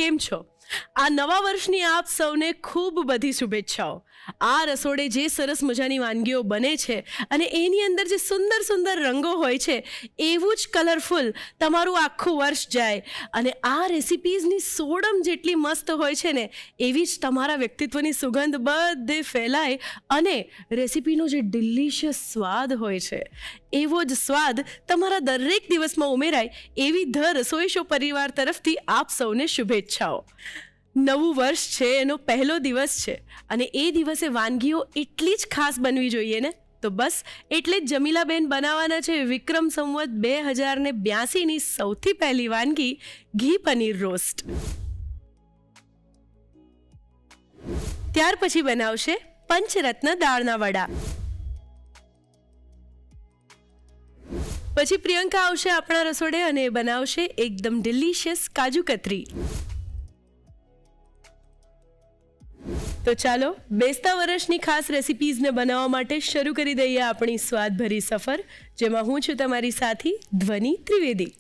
કેમ છો? આ નવા વર્ષની આપ સૌને ખૂબ બધી શુભેચ્છાઓ. આ રસોડે જે સરસ મજાની વાનગીઓ બને છે અને એની અંદર જે સુંદર સુંદર રંગો હોય છે, એવું જ કલરફુલ તમારું આખું વર્ષ જાય. અને આ રેસિપીઝની સોડમ જેટલી મસ્ત હોય છે ને, એવી જ તમારા વ્યક્તિત્વની સુગંધ બધે ફેલાય અને રેસિપીનો જે ડિલિશિયસ સ્વાદ હોય છે, એવો જ સ્વાદ તમારા દરેક દિવસમાં ઉમેરાય, એવી ધ રસોઈ શો પરિવાર તરફથી આપ સૌને શુભેચ્છાઓ. નવું વર્ષ છે, એનો પહેલો દિવસ છે અને એ દિવસે વાનગીઓ એટલી જ ખાસ બનવી જોઈએ ને. તો બસ એટલે જ જમીલાબેન બનાવવાના છે વિક્રમ સંવત 2082ની સૌથી પહેલી વાનગી ઘી પનીર રોસ્ટ. ત્યાર પછી બનાવશે પંચરત્ન દાળના વડા. પછી પ્રિયંકા આવશે આપણા રસોડે અને બનાવશે એકદમ ડિલિશિયસ કાજુ કતરી. તો ચાલો બેસતા વર્ષની ખાસ રેસિપીઝને બનાવવા માટે શરૂ કરી દઈએ આપણી સ્વાદભરી સફર, જેમાં હું છું તમારી સાથી ધ્વનિ ત્રિવેદી.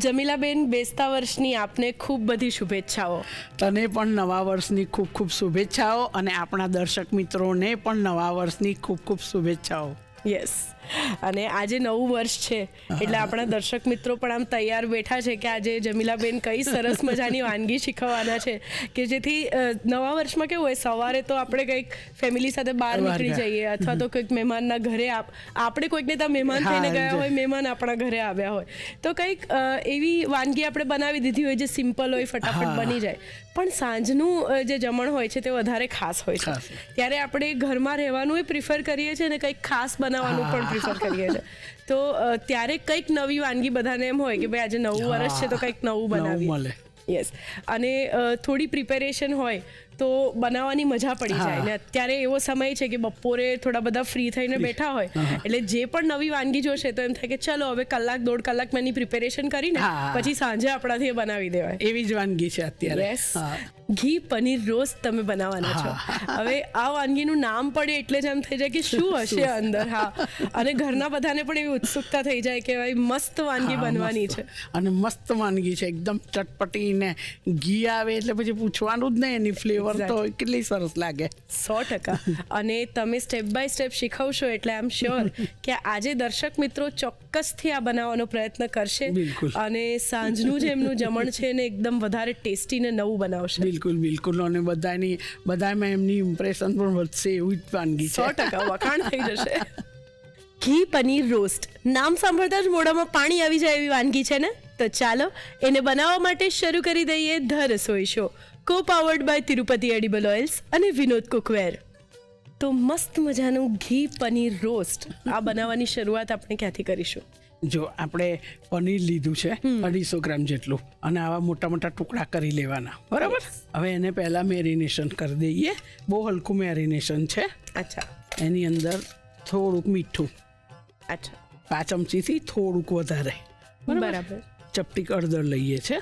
જમીલાબેન, બેસતા વર્ષની આપને ખૂબ બધી શુભેચ્છાઓ. તને પણ નવા વર્ષની ખૂબ ખૂબ શુભેચ્છાઓ અને આપણા દર્શક મિત્રોને પણ નવા વર્ષની ખૂબ ખૂબ શુભેચ્છાઓ. યસ, અને આજે નવું વર્ષ છે એટલે આપણા દર્શક મિત્રો પણ આમ તૈયાર બેઠા છે કે આજે જમીલાબેન કઈ સરસ મજાની વાનગી શીખવવાના છે કે જેથી નવા વર્ષમાં કેવું હોય, સવારે તો આપણે કંઈક ફેમિલી સાથે બહાર નીકળી જઈએ અથવા તો કંઈક મહેમાનના ઘરે આપણે કોઈકને ત્યાં મહેમાન થઈને ગયા હોય, મહેમાન આપણા ઘરે આવ્યા હોય, તો કંઈક એવી વાનગી આપણે બનાવી દીધી હોય જે સિમ્પલ હોય, ફટાફટ બની જાય. પણ સાંજનું જે જમણ હોય છે તે વધારે ખાસ હોય છે, ત્યારે આપણે ઘરમાં રહેવાનું પ્રિફર કરીએ છીએ અને કંઈક ખાસ બનાવવાનું પણ પ્રિફર કરીએ છીએ. તો ત્યારે કંઈક નવી વાનગી બધાને એમ હોય કે ભાઈ આજે નવું વર્ષ છે તો કંઈક નવું બનાવીએ. યસ, અને થોડી પ્રિપેરેશન હોય તો બનાવવાની મજા પડી જાય. ને અત્યારે એવો સમય છે કે બપોરે થોડા બધા ફ્રી થઈને બેઠા હોય એટલે જે પણ નવી વાનગી જોશે તો એમ થાય કે ચલો હવે કલાક દોઢ કલાક એની પ્રિપેરેશન કરીને પછી સાંજે આપણાથી બનાવી દેવાય. એવી જ વાનગી છે અત્યારે. યસ, ઘી પનીર રોસ્ટ તમે બનાવવાના છો. હવે આ વાનગીનું નામ પડે એટલે જ એમ થઈ જાય કે શું હશે અંદર. હા, અને ઘરના બધાને પણ એવી ઉત્સુકતા થઈ જાય કે ભાઈ મસ્ત વાનગી બનવાની છે. અને મસ્ત વાનગી છે, એકદમ ચટપટી ને ઘી આવે એટલે પછી પૂછવાનું જ નહીં, એની ફ્લેવર તો કેટલી સરસ લાગે. 100%. અને તમે સ્ટેપ બાય સ્ટેપ શીખવશો એટલે આઈ એમ શ્યોર કે આજે દર્શક મિત્રો ચોક્કસથી આ બનાવવાનો પ્રયત્ન કરશે અને સાંજનું જે એમનું જમણ છે એને એકદમ વધારે ટેસ્ટી ને નવું બનાવશે. બિલકુલ. અને બધામાં એમની ઇમ્પ્રેશન પણ વધશે એવી જ વાનગી છે. 100% વખાણ થઈ જશે. ઘી પનીર રોસ્ટ, નામ સાંભળતા જ મોઢામાં પાણી આવી જાય એવી વાનગી છે ને. તો ચાલો એને બનાવવા માટે શરૂ કરી દઈએ the Rasoi show, co powered by Tirupati edible oils અને વિનોદ કુકવેર. તો મસ્ત મજાનું ઘી પનીર રોસ્ટ આ બનાવવાની શરૂઆત આપણે ક્યાંથી કરીશું? જો આપણે પનીર લીધું છે 250 ગ્રામ જેટલું અને આવા મોટા મોટા ટુકડા કરી લેવાના, બરાબર. હવે એને પહેલાં મેરિનેશન કરી દઈએ. બહુ હલકું મેરિનેશન છે. અચ્છા. એની અંદર થોડુંક મીઠું, અચ્છા, 5 ચમચીથી થોડુંક વધારે, બરાબર. ચપટી હળદર લઈએ છે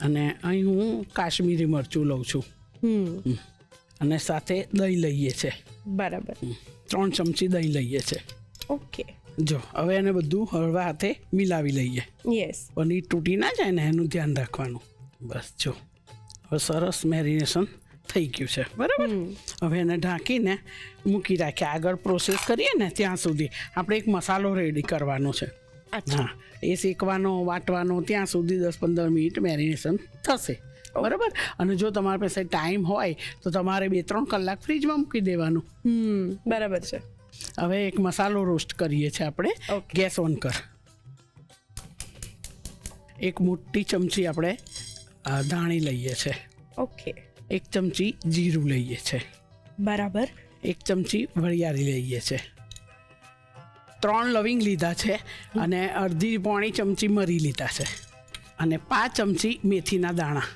અને અહીં હું કાશ્મીરી મરચું લઉં છું અને સાથે દહીં લઈએ છે. બરાબર. 3 ચમચી દહીં લઈએ છે. ઓકે. જો હવે એને બધું હળવા હાથે મિલાવી લઈએ. યસ. પનીર તૂટી ના જાય ને એનું ધ્યાન રાખવાનું. બસ જો હવે સરસ મેરિનેશન થઈ ગયું છે, બરાબર. હવે એને ઢાંકીને મૂકી રાખીએ. આગળ પ્રોસેસ કરીએ ને ત્યાં સુધી આપણે એક મસાલો રેડી કરવાનો છે. હા, એ શેકવાનો, વાટવાનો, ત્યાં સુધી 10-15 મિનિટ મેરિનેશન થશે, બરાબર. અને જો તમારી પાસે ટાઈમ હોય તો તમારે 2-3 કલાક ફ્રીજમાં મૂકી દેવાનું. બરાબર છે. હવે એક મસાલો રોસ્ટ કરીએ છીએ આપણે. ગેસ ઓન કર. એક મોટી ચમચી આપણે ધાણી લઈએ છે. ઓકે. 1 ચમચી જીરું લઈએ છે. બરાબર. 1 ચમચી વરિયાળી લઈએ છે. 3 લવિંગ લીધા છે અને અડધી પોણી ચમચી મરી લીધા છે અને 5 ચમચી મેથીના દાણા.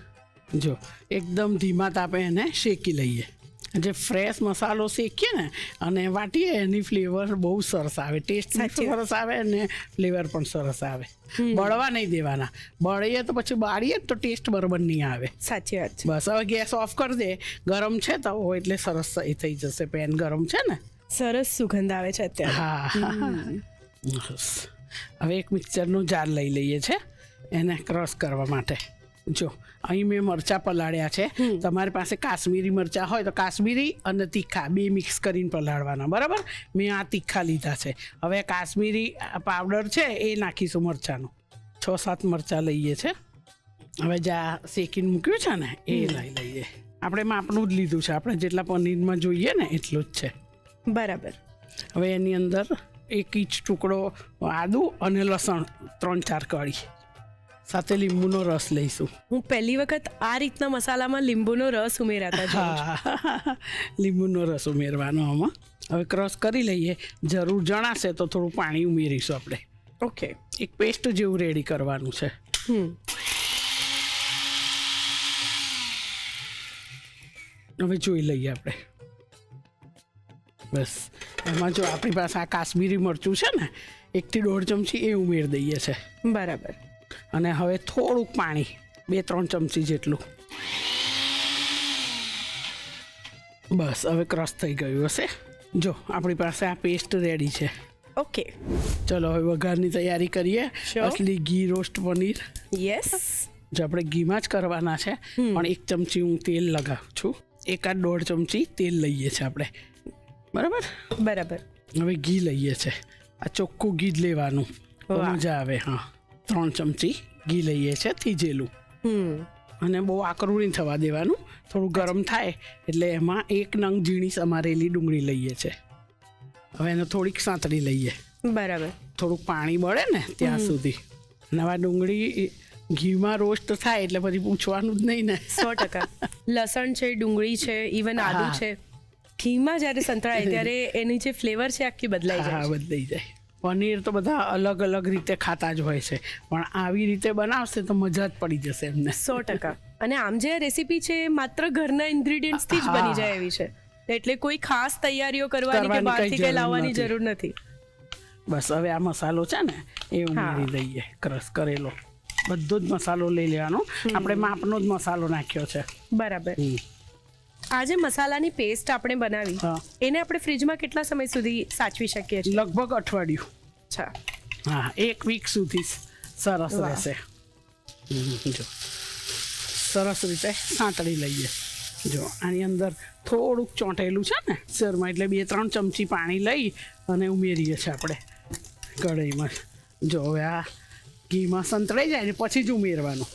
જો એકદમ ધીમા તાપે એને શેકી લઈએ. જે ફ્રેશ મસાલો શેકીએ ને અને વાટીએ એની ફ્લેવર બહુ સરસ આવે, ટેસ્ટ સરસ આવે અને ફ્લેવર પણ સરસ આવે. બળવા નહીં દેવાના, બળીએ તો પછી બાળીએ તો ટેસ્ટ બરાબર નહીં આવે. સાચી વાત છે. બસ હવે ગેસ ઓફ કરી દે, ગરમ છે તો એટલે સરસ એ થઈ જશે. પેન ગરમ છે ને, સરસ સુગંધ આવે છે અત્યારે. હા. બસ હવે એક મિક્સરનું જાર લઈ લઈએ છે એને ક્રશ કરવા માટે. જો અહીં મેં મરચાં પલાળ્યા છે. તમારી પાસે કાશ્મીરી મરચાં હોય તો કાશ્મીરી અને તીખા બે મિક્સ કરીને પલાળવાના, બરાબર. મેં આ તીખા લીધા છે. હવે કાશ્મીરી પાવડર છે એ નાખીશું મરચાંનો. 6-7 મરચાં લઈએ છે. હવે જ્યાં શેકીને મૂક્યું છે ને એ લઈ લઈએ. આપણે માપનું જ લીધું છે, આપણે જેટલા પનીરમાં જોઈએ ને એટલું જ છે. બરાબર. હવે એની અંદર 1 ઇંચ ટુકડો આદુ અને લસણ 3-4 કળી સાથે લીંબુનો રસ લઈશું. હું પહેલી વખત આ રીતના મસાલામાં લીંબુનો રસ ઉમેરાતા જોઉં છું. હા, લીંબુનો રસ ઉમેરવાનો આમાં. હવે ક્રશ કરી લઈએ. જરૂર જણાશે તો થોડું પાણી ઉમેરીશું આપણે. ઓકે. એક પેસ્ટ જેવું રેડી કરવાનું છે. હવે જોઈ લઈએ આપણે. બસ એમાં જો આપણી પાસે આ કાશ્મીરી મરચું છે ને 1 થી 1.5 ચમચી એ ઉમેરી દઈએ છે. બરાબર. અને હવે થોડુંક પાણી 2-3 ચમચી જેટલું. બસ હવે ક્રશ થઈ ગયું હશે. જો આપણી પાસે આ પેસ્ટ રેડી છે. ઓકે, ચલો હવે વઘારની તૈયારી કરીએ. અસલી ઘી રોસ્ટ પનીર. યસ. જો આપણે ઘીમાં જ કરવાના છે, પણ 1 ચમચી હું તેલ લગાવું છું. 1-1.5 ચમચી તેલ લઈએ છીએ આપણે, બરાબર. બરાબર. હવે ઘી લઈએ છે. આ ચોખ્ખું ઘી જ લેવાનું, મજા આવે. હા, 3 ચમચી ઘી લઈએ છે થીજેલું. અને બહુ આકરું નહીં થવા દેવાનું. થોડું ગરમ થાય એટલે એમાં 1 નંગ ઝીણી સમારેલી ડુંગળી લઈએ છે. હવે એને થોડીક સાંતળી લઈએ. બરાબર. થોડુંક પાણી બળે ને ત્યાં સુધી. નવા ડુંગળી ઘીમાં રોસ્ટ થાય એટલે પછી પૂછવાનું જ નહીં ને. 100%. લસણ છે, ડુંગળી છે, ઇવન આદુ છે, ઘીમાં જ્યારે સંતળાય ત્યારે એની જે ફ્લેવર છે આખી બદલાઈ જાય. હા, બદલાઈ જાય. પનીર તો બધા અલગ અલગ રીતે ખાતા જ હોય છે, પણ આવી રીતે બનાવશે તો મજા જ પડી જશે એમને. 100%. અને આમ જે રેસીપી છે એ માત્ર ઘરના ઇન્ગ્રેડિયન્ટ્સથી જ બની જાય એવી છે, એટલે કોઈ ખાસ તૈયારીઓ કરવાની કે બહારથી કંઈ લાવવાની જરૂર નથી. બસ હવે આ મસાલો છે ને એ ઉમેરી દઈએ, ક્રશ કરેલો. બધો જ મસાલો લઈ લેવાનો. આપણે માપનો જ મસાલો નાખ્યો છે. બરાબર. આ જે મસાલાની પેસ્ટ આપણે બનાવી એને આપણે ફ્રીજમાં કેટલા સમય સુધી સાચવી શકીએ છીએ? લગભગ અઠવાડિયું. અચ્છા. હા, 1 વીક સુધી સરસ રહેશે. જો સરસ રીતે સાંતળી લઈએ. જો આની અંદર થોડુંક ચોંટેલું છે ને શેરમાં, એટલે 2-3 ચમચી પાણી લઈ અને ઉમેરીએ છીએ આપણે કઢાઈમાં. જો હવે આ ઘીમાં સંતળાઈ જાય ને પછી જ ઉમેરવાનું.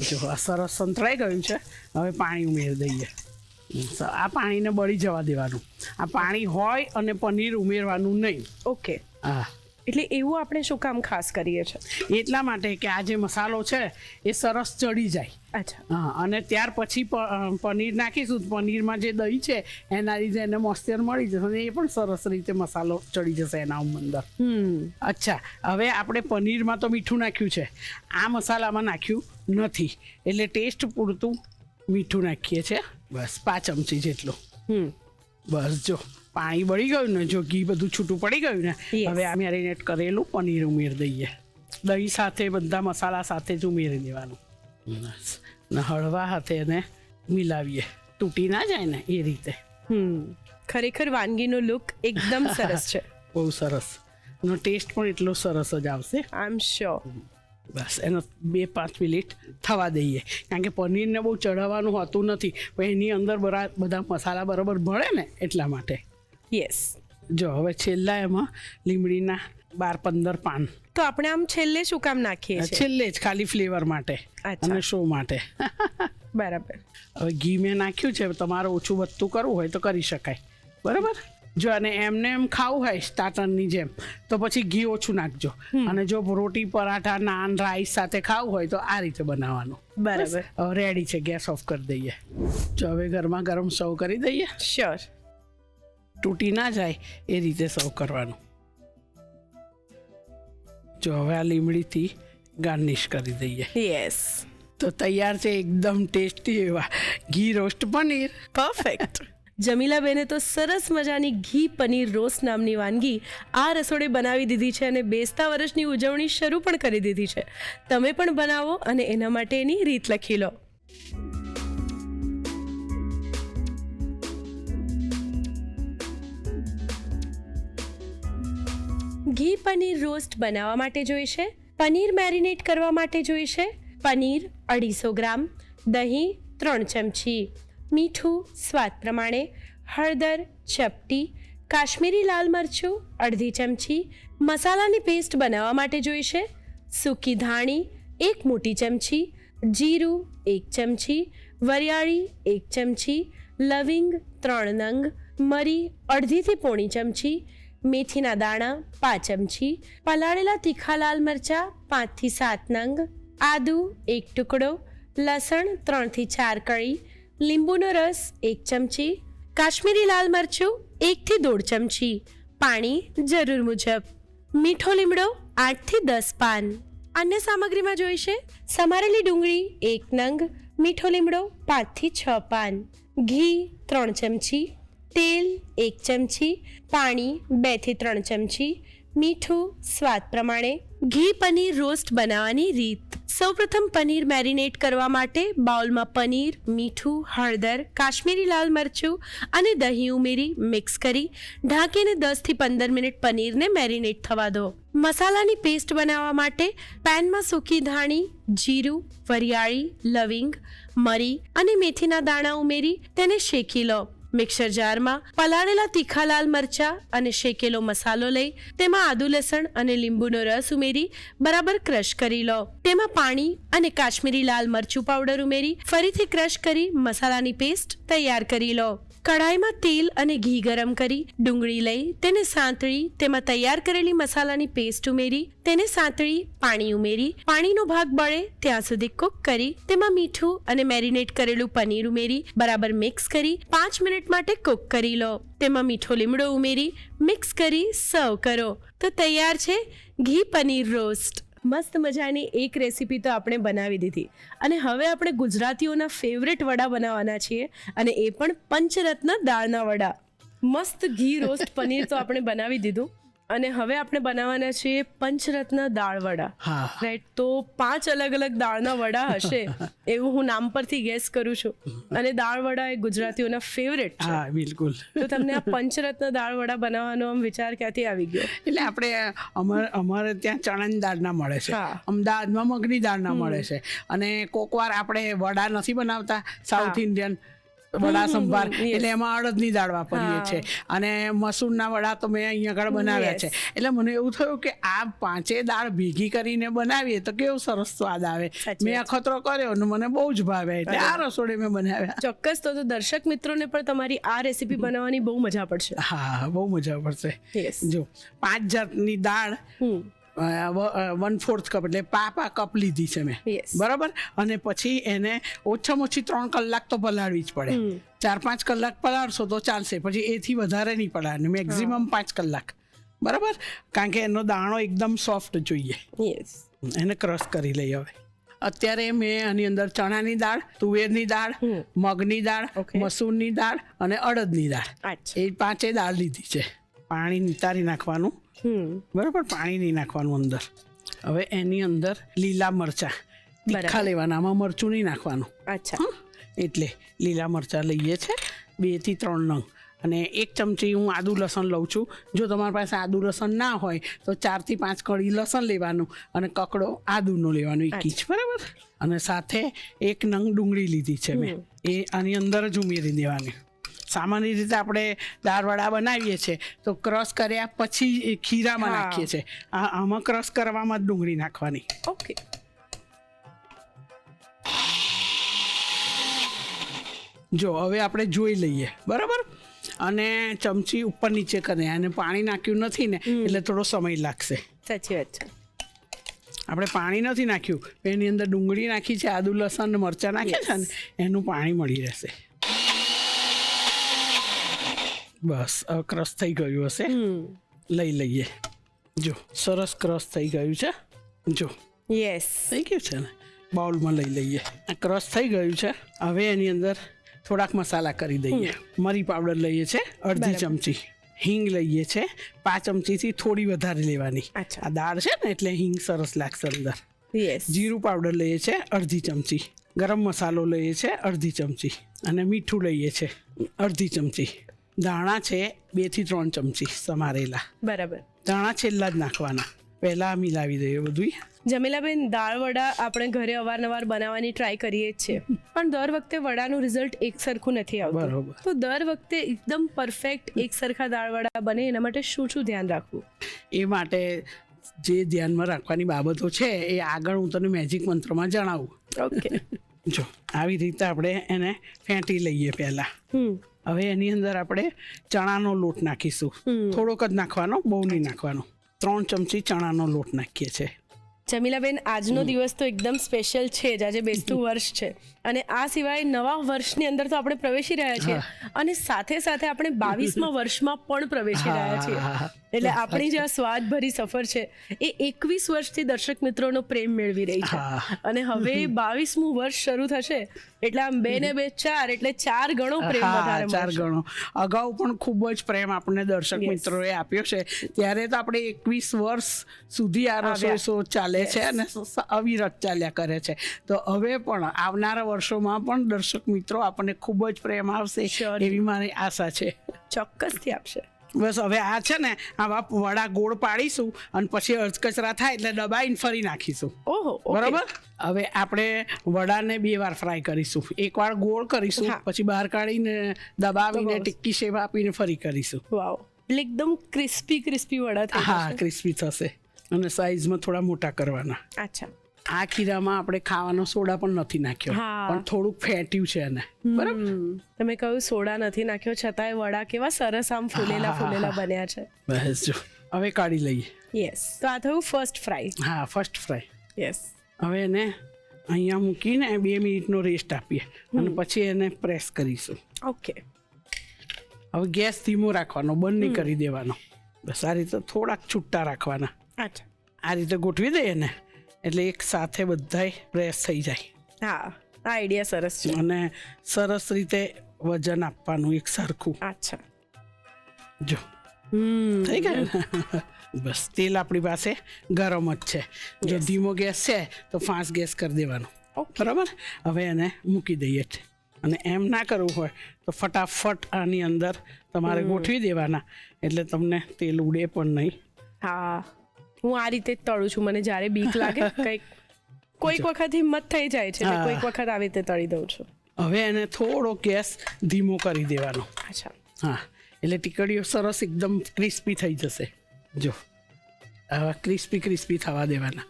જો આ સરસ સંતળાઈ ગયું છે. હવે પાણી ઉમેરી દઈએ. આ પાણીને બળી જવા દેવાનું. આ પાણી હોય અને પનીર ઉમેરવાનું નહીં. ઓકે. હા, એટલે એવું આપણે શું કામ ખાસ કરીએ છીએ? એટલા માટે કે આ જે મસાલો છે એ સરસ ચડી જાય. અચ્છા. હા, અને ત્યાર પછી પનીર નાખીશું. પનીરમાં જે દહીં છે એના લીધે એને મોઇસ્ચર મળી જશે અને એ પણ સરસ રીતે મસાલો ચડી જશે એના અંદર. અચ્છા, હવે આપણે પનીરમાં તો મીઠું નાખ્યું છે, આ મસાલામાં નાખ્યું નથી, એટલે ટેસ્ટ પૂરતું મીઠું નાખીએ છીએ. બસ 5 ચમચી જેટલું. બસ જો પાણી બળી ગયું ને, જો ઘી બધું છૂટું પડી ગયું ને, હવે આ મેરિનેટ કરેલું પનીર ઉમેરી દઈએ. દહીં સાથે બધા મસાલા સાથે જ ઉમેરી દેવાનું. ને હળવા હાથે એને મિલાવીએ, તૂટી ના જાય ને એ રીતે. ખરેખર વાનગીનો લુક એકદમ સરસ છે. બહુ સરસ. એનો ટેસ્ટ પણ એટલો સરસ જ આવશે. આઈ એમ શ્યોર. બસ એનો 2-5 મિનિટ થવા દઈએ, કારણ કે પનીરને બહુ ચઢાવવાનું હોતું નથી, પણ એની અંદર બધા મસાલા બરાબર ભળે ને એટલા માટે. યસ. જો હવે છેલ્લા એમાં લીમડીના 12-15 પાન. તો આપણે આમ છેલ્લે શું કામ નાખીએ છીએ? છેલ્લે જ ખાલી ફ્લેવર માટે અને શો માટે. બરાબર. હવે ઘી મેં નાખ્યું છે, તમારે ઓછું વધતું કરવું હોય તો કરી શકાય, બરાબર. જો અને એમને એમ ખાવું હોય સ્ટાર્ટરની જેમ તો પછી ઘી ઓછું નાખજો. અને જો રોટી, પરાઠા, નાન, રાઈસ સાથે ખાવું હોય તો આ રીતે બનાવવાનું. બરાબર. હવે રેડી છે, ગેસ ઓફ કરી દઈએ. જો હવે ગરમા ગરમ સર્વ કરી દઈએ. શ્યોર. તૂટી ના જાય એ રીતે સર્વ કરવાનું. જો હવે આ લીમડીથી ગાર્નિશ કરી દઈએ. યસ. તો તૈયાર છે એકદમ ટેસ્ટી એવા ઘી રોસ્ટ પનીર. પરફેક્ટ. જમીલાબેને તો સરસ મજાની ઘી પનીર રોસ્ટ નામની વાનગી આ રસોડે બનાવી દીધી છે અને બેસતા વર્ષની ઉજવણી શરૂ પણ કરી દીધી છે. તમે પણ બનાવો અને એના માટેની રીત લખી લો. ઘી પનીર રોસ્ટ બનાવવા માટે જોઈશે પનીર મેરિનેટ કરવા માટે જોઈશે પનીર 250 ગ્રામ, દહીં 3 ચમચી, મીઠું સ્વાદ પ્રમાણે, હળદર ચપટી, કાશ્મીરી લાલ મરચું 1/2 ચમચી, મસાલાની પેસ્ટ બનાવવા માટે જોઈશે સૂકી ધાણી 1 મોટી ચમચી, જીરું 1 ચમચી, વરિયાળી 1 ચમચી, લવિંગ 3 નંગ, મરી 1/2 થી પોણી ચમચી, મેથીના દાણા 5 ચમચી, પલાળેલા તીખા લાલ મરચાં 5 થી 7 નંગ, આદુ 1 ટુકડો, લસણ 3 થી 4 કળી, લીંબુનો રસ 1 ચમચી, કાશ્મીરી લાલ મરચું 1 થી 1.5 ચમચી, પાણી જરૂર મુજબ, મીઠો લીમડો 8 થી 10 પાન. અન્ય સામગ્રીમાં જોઈશે સમારેલી ડુંગળી 1 નંગ, મીઠો લીમડો 5 થી 6 પાન, ઘી 3 ચમચી, તેલ 1 ચમચી, પાણી 2 થી 3 ચમચી, મીઠું સ્વાદ પ્રમાણે. ઘી પનીર રોસ્ટ બનાવવાની રીત. સૌપ્રથમ પનીર મેરિનેટ કરવા માટે બાઉલમાં પનીર, મીઠું, હળદર, કાશ્મીરી લાલ મરચું અને દહીં ઉમેરી મિક્સ કરી ઢાંકીને 10 થી 15 મિનિટ પનીરને મેરિનેટ થવા દો. મસાલાની પેસ્ટ બનાવવા માટે પેનમાં સૂકી ધાણી, જીરું, વરિયાળી, લવિંગ, મરી અને મેથીના દાણા ઉમેરી તેને શેકી લો. મિક્સર જારમાં પલાળેલા તીખા લાલ મરચાં અને શેકેલો મસાલો લઈ તેમાં આદુ લસણ અને લીંબુનો રસ ઉમેરી બરાબર ક્રશ કરી લો. તેમાં પાણી અને કાશ્મીરી લાલ મરચું પાવડર ઉમેરી ફરીથી ક્રશ કરી મસાલાની પેસ્ટ તૈયાર કરી લો. કઢાઈમાં તેલ અને ઘી ગરમ કરી ડુંગળી લઈ તેને સાંતળી તેમાં તૈયાર કરેલી મસાલાની પેસ્ટ ઉમેરી તેને સાંતળી પાણી ઉમેરી પાણીનો ભાગ બળે ત્યાં સુધી કૂક કરી તેમાં મીઠું અને મેરિનેટ કરેલું પનીર ઉમેરી બરાબર મિક્સ કરી 5 મિનિટ માટે કૂક કરી લો. તેમાં મીઠો લીમડો ઉમેરી મિક્સ કરી સર્વ કરો. તો તૈયાર છે ઘી પનીર રોસ્ટ. મસ્ત મજાની એક રેસીપી તો આપણે બનાવી દીધી અને હવે આપણે ગુજરાતીઓના ફેવરેટ વડા બનાવવાના છીએ અને એ પણ પંચરત્ન દાળના વડા. મસ્ત ઘી રોસ્ટ પનીર તો આપણે બનાવી દીધું અને હવે આપણે બનાવવાના છીએ પંચરત્ન દાળ વડા. હા. રાઈટ. તો 5 અલગ અલગ દાળના વડા હશે એવું હું નામ પરથી ગેસ કરું છું અને દાળ વડા એ ગુજરાતીઓના ફેવરેટ છે. હા, બિલકુલ. તો તમને આ પંચરત્ન દાળ વડા બનાવવાનો આમ વિચાર ક્યાંથી આવી ગયો? એટલે આપણે અમારે ત્યાં ચણાની દાળના મળે છે, હા. અમદાવાદમાં મગની દાળના મળે છે અને કોક વાર આપણે વડા નથી બનાવતા સાઉથ ઇન્ડિયન વડા સંભાર, એટલે એમાં અડદની દાળ વાપરીએ છીએ અને મસૂરના વડા તો મેં અહીંયા આગળ બનાવ્યા છે. એટલે મને એવું થયું કે આ 5 દાળ ભેગી કરીને બનાવીએ તો કેવો સરસ સ્વાદ આવે. મેં અખતરો કર્યો અને મને બહુ જ ભાવે એટલે આ રસોડે મેં બનાવ્યા. ચોક્કસ. તો દર્શક મિત્રોને પણ તમારી આ રેસીપી બનાવવાની બહુ મજા પડશે. હા, બહુ મજા પડશે. Yes. જો 5 જાતની દાળ 1/4 કપ એટલે પા કપ લીધી છે મેં. Yes. બરાબર. અને પછી એને ઓછામાં ઓછી 3 કલાક તો પલાળવી જ પડે. 4-5 કલાક પલાળશો તો ચાલશે, પછી એથી વધારે નહીં પલાળે, મેક્સિમમ 5 કલાક. બરાબર. કારણ કે એનો દાણો એકદમ સોફ્ટ જોઈએ. યસ. એને ક્રશ કરી લઈએ. હવે અત્યારે મેં આની અંદર ચણાની દાળ, તુવેરની દાળ, મગની દાળ, મસૂરની દાળ અને અડદની દાળ, એ 5 દાળ લીધી છે. પાણી નિતારી નાખવાનું. બરાબર. પાણી નહીં નાખવાનું અંદર. હવે એની અંદર લીલા મરચાં તીખા લેવાના, આમાં મરચું નહીં નાખવાનું. અચ્છા. એટલે લીલા મરચાં લઈએ છે 2 થી 3 નંગ અને 1 ચમચી હું આદુ લસણ લઉં છું. જો તમારી પાસે આદુ લસણ ના હોય તો 4 થી 5 કળી લસણ લેવાનું અને કકડો આદુનો લેવાનો 1 ઇંચ. બરાબર. અને સાથે 1 નંગ ડુંગળી લીધી છે મેં, એ આની અંદર જ ઉમેરી દેવાની. સામાન્ય રીતે આપણે દાળવડા બનાવીએ છીએ તો ક્રશ કર્યા પછી ખીરામાં નાખીએ છીએ. આમાં ક્રશ કરવામાં જ ડુંગળી નાખવાની. ઓકે. જો હવે આપણે જોઈ લઈએ. બરાબર. અને ચમચી ઉપર નીચે કરે અને પાણી નાખ્યું નથી ને એટલે થોડો સમય લાગશે. સાચી વાત છે. આપણે પાણી નથી નાખ્યું, એની અંદર ડુંગળી નાખી છે, આદુ લસણ મરચાં નાખ્યા છે ને એનું પાણી મળી રહેશે. બસ હવે ક્રશ થઈ ગયું હશે. લઈ લઈએ. જો સરસ ક્રશ થઈ ગયું છે. જો યસ થઈ ગયું છે ને. બાઉલમાં લઈ લઈએ. આ ક્રશ થઈ ગયું છે. હવે એની અંદર થોડાક મસાલા કરી દઈએ. મરી પાવડર લઈએ છે અડધી ચમચી, હિંગ લઈએ છે 5 ચમચીથી થોડી વધારે લેવાની. અચ્છા. આ દાળ છે ને એટલે હિંગ સરસ લાગશે અંદર. યસ. જીરું પાવડર લઈએ છે અડધી ચમચી, ગરમ મસાલો લઈએ છે અડધી ચમચી અને મીઠું લઈએ છે અડધી ચમચી. ધાણા છે 2 થી 3 ચમચી સમારેલા. બરાબર. ધાણા છેલ્લા જ નાખવાના, પહેલાં મિલાવી દઈએ બધું. જમીલાબેન, દાળ વડા આપણે ઘરે અવારનવાર બનાવવાની ટ્રાય કરીએ જ છીએ, પણ દર વખતે વડાનું રિઝલ્ટ એક સરખું નથી આવતું. બરોબર. તો દર વખતે એકદમ પરફેક્ટ એક સરખા દાળ વડા બને એના માટે શું શું ધ્યાન રાખવું? એ માટે જે ધ્યાનમાં રાખવાની બાબતો છે એ આગળ હું તને મેજિક મંત્રમાં જણાવું. ઓકે. જો આવી રીતે આપણે એને ફેંટી લઈએ પહેલાં. હવે એની અંદર આપણે ચણાનો લોટ નાખીશું. થોડોક જ નાખવાનો, બહુ નહીં નાખવાનો. 3 ચમચી ચણાનો લોટ નાખીએ છીએ. જમીલાબેન, આજનો દિવસ તો એકદમ સ્પેશિયલ છે જ. આજે બેસતું વર્ષ છે અને આ સિવાય નવા વર્ષની અંદર તો આપણે પ્રવેશી રહ્યા છીએ અને સાથે સાથે આપણે 22મા વર્ષમાં પણ પ્રવેશી રહ્યા છીએ. એટલે આપણી જે આ સ્વાદભરી સફર છે એ 21 વર્ષથી દર્શક મિત્રોનો પ્રેમ મેળવી રહી છે અને હવે 22મું વર્ષ શરૂ થશે એટલે આમ 2 ને 2 4 એટલે 4 ગણો પ્રેમ વધારે મળશે. 4 ગણો. અગાઉ પણ ખૂબ જ પ્રેમ આપણને દર્શક મિત્રોએ આપ્યો છે. ત્યારે તો આપણે 21 વર્ષ સુધી આ રસોઈ શો ચાલે છે અને અવિરત ચાલ્યા કરે છે. તો હવે પણ આવનારા વર્ષોમાં પણ દર્શક મિત્રો આપણને ખૂબ જ પ્રેમ આપશે એવી મારી આશા છે. ચોક્કસથી આપશે. બસ હવે આ છે ને આવા વડા ગોળ પાડીશું અને પછી અધકચરા થાય એટલે દબાઈને ફરી નાખીશું. ઓહો, બરોબર. હવે આપણે વડાને 2 વાર ફ્રાય કરીશું. એકવાર ગોળ કરીશું, પછી બહાર કાઢીને દબાવીને ટિક્કી શેપ આપીને ફરી કરીશું. વાવ, એટલે એકદમ ક્રિસ્પી વડા થઈ જશે. હા, ક્રિસ્પી થશે અને સાઈઝમાં થોડા મોટા કરવાના. અચ્છા. આ ખીરામાં આપણે ખાવાનો સોડા પણ નથી નાખ્યો, પણ થોડુંક ફેટ્યું છે એને. બરાબર. તમે કહ્યું સોડા નથી નાખ્યો, છતાંય વડા કેવા સરસ આમ ફૂલેલા બન્યા છે. બસ જો હવે કાઢી લઈએ. યસ. તો આ થયું ફર્સ્ટ ફ્રાય. હા, ફર્સ્ટ ફ્રાય. યસ. હવે એને અહીંયા મૂકીને 2 મિનિટનો રેસ્ટ આપીએ અને પછી એને પ્રેસ કરીશું. ઓકે. હવે ગેસ ધીમો રાખવાનો, બંધ નહીં કરી દેવાનો. બસ આ રીતે થોડાક છૂટા રાખવાના. અચ્છા. આ રીતે ગોઠવી દઈએ ને એટલે એક સાથે બધાય પ્રેસ થઈ જાય. હા, આ આઈડિયા સરસ છે. અને સરસ રીતે વજન આપવાનું એક સરખું. અચ્છા. જો થઈ ગયું. બસ તેલ આપણી પાસે ગરમ જ છે. જો ધીમો ગેસ છે તો ફાસ્ટ ગેસ કરી દેવાનો. બરાબર. હવે એને મૂકી દઈએ અને એમ ના કરવું હોય તો ફટાફટ આની અંદર તમારે ગોઠવી દેવાના એટલે તમને તેલ ઉડે પણ નહીં. હા, હું આ રીતે જ તળું છું. મને જ્યારે બીક લાગે કોઈક વખત હિંમત થઈ જાય છે, કોઈક વખત આવી રીતે તળી દઉં છું. હવે એને થોડો ગેસ ધીમો કરી દેવાનો. અચ્છા. હા, એટલે ટીકડીઓ સરસ એકદમ ક્રિસ્પી થઈ જશે. જો આવા ક્રિસ્પી થવા દેવાના.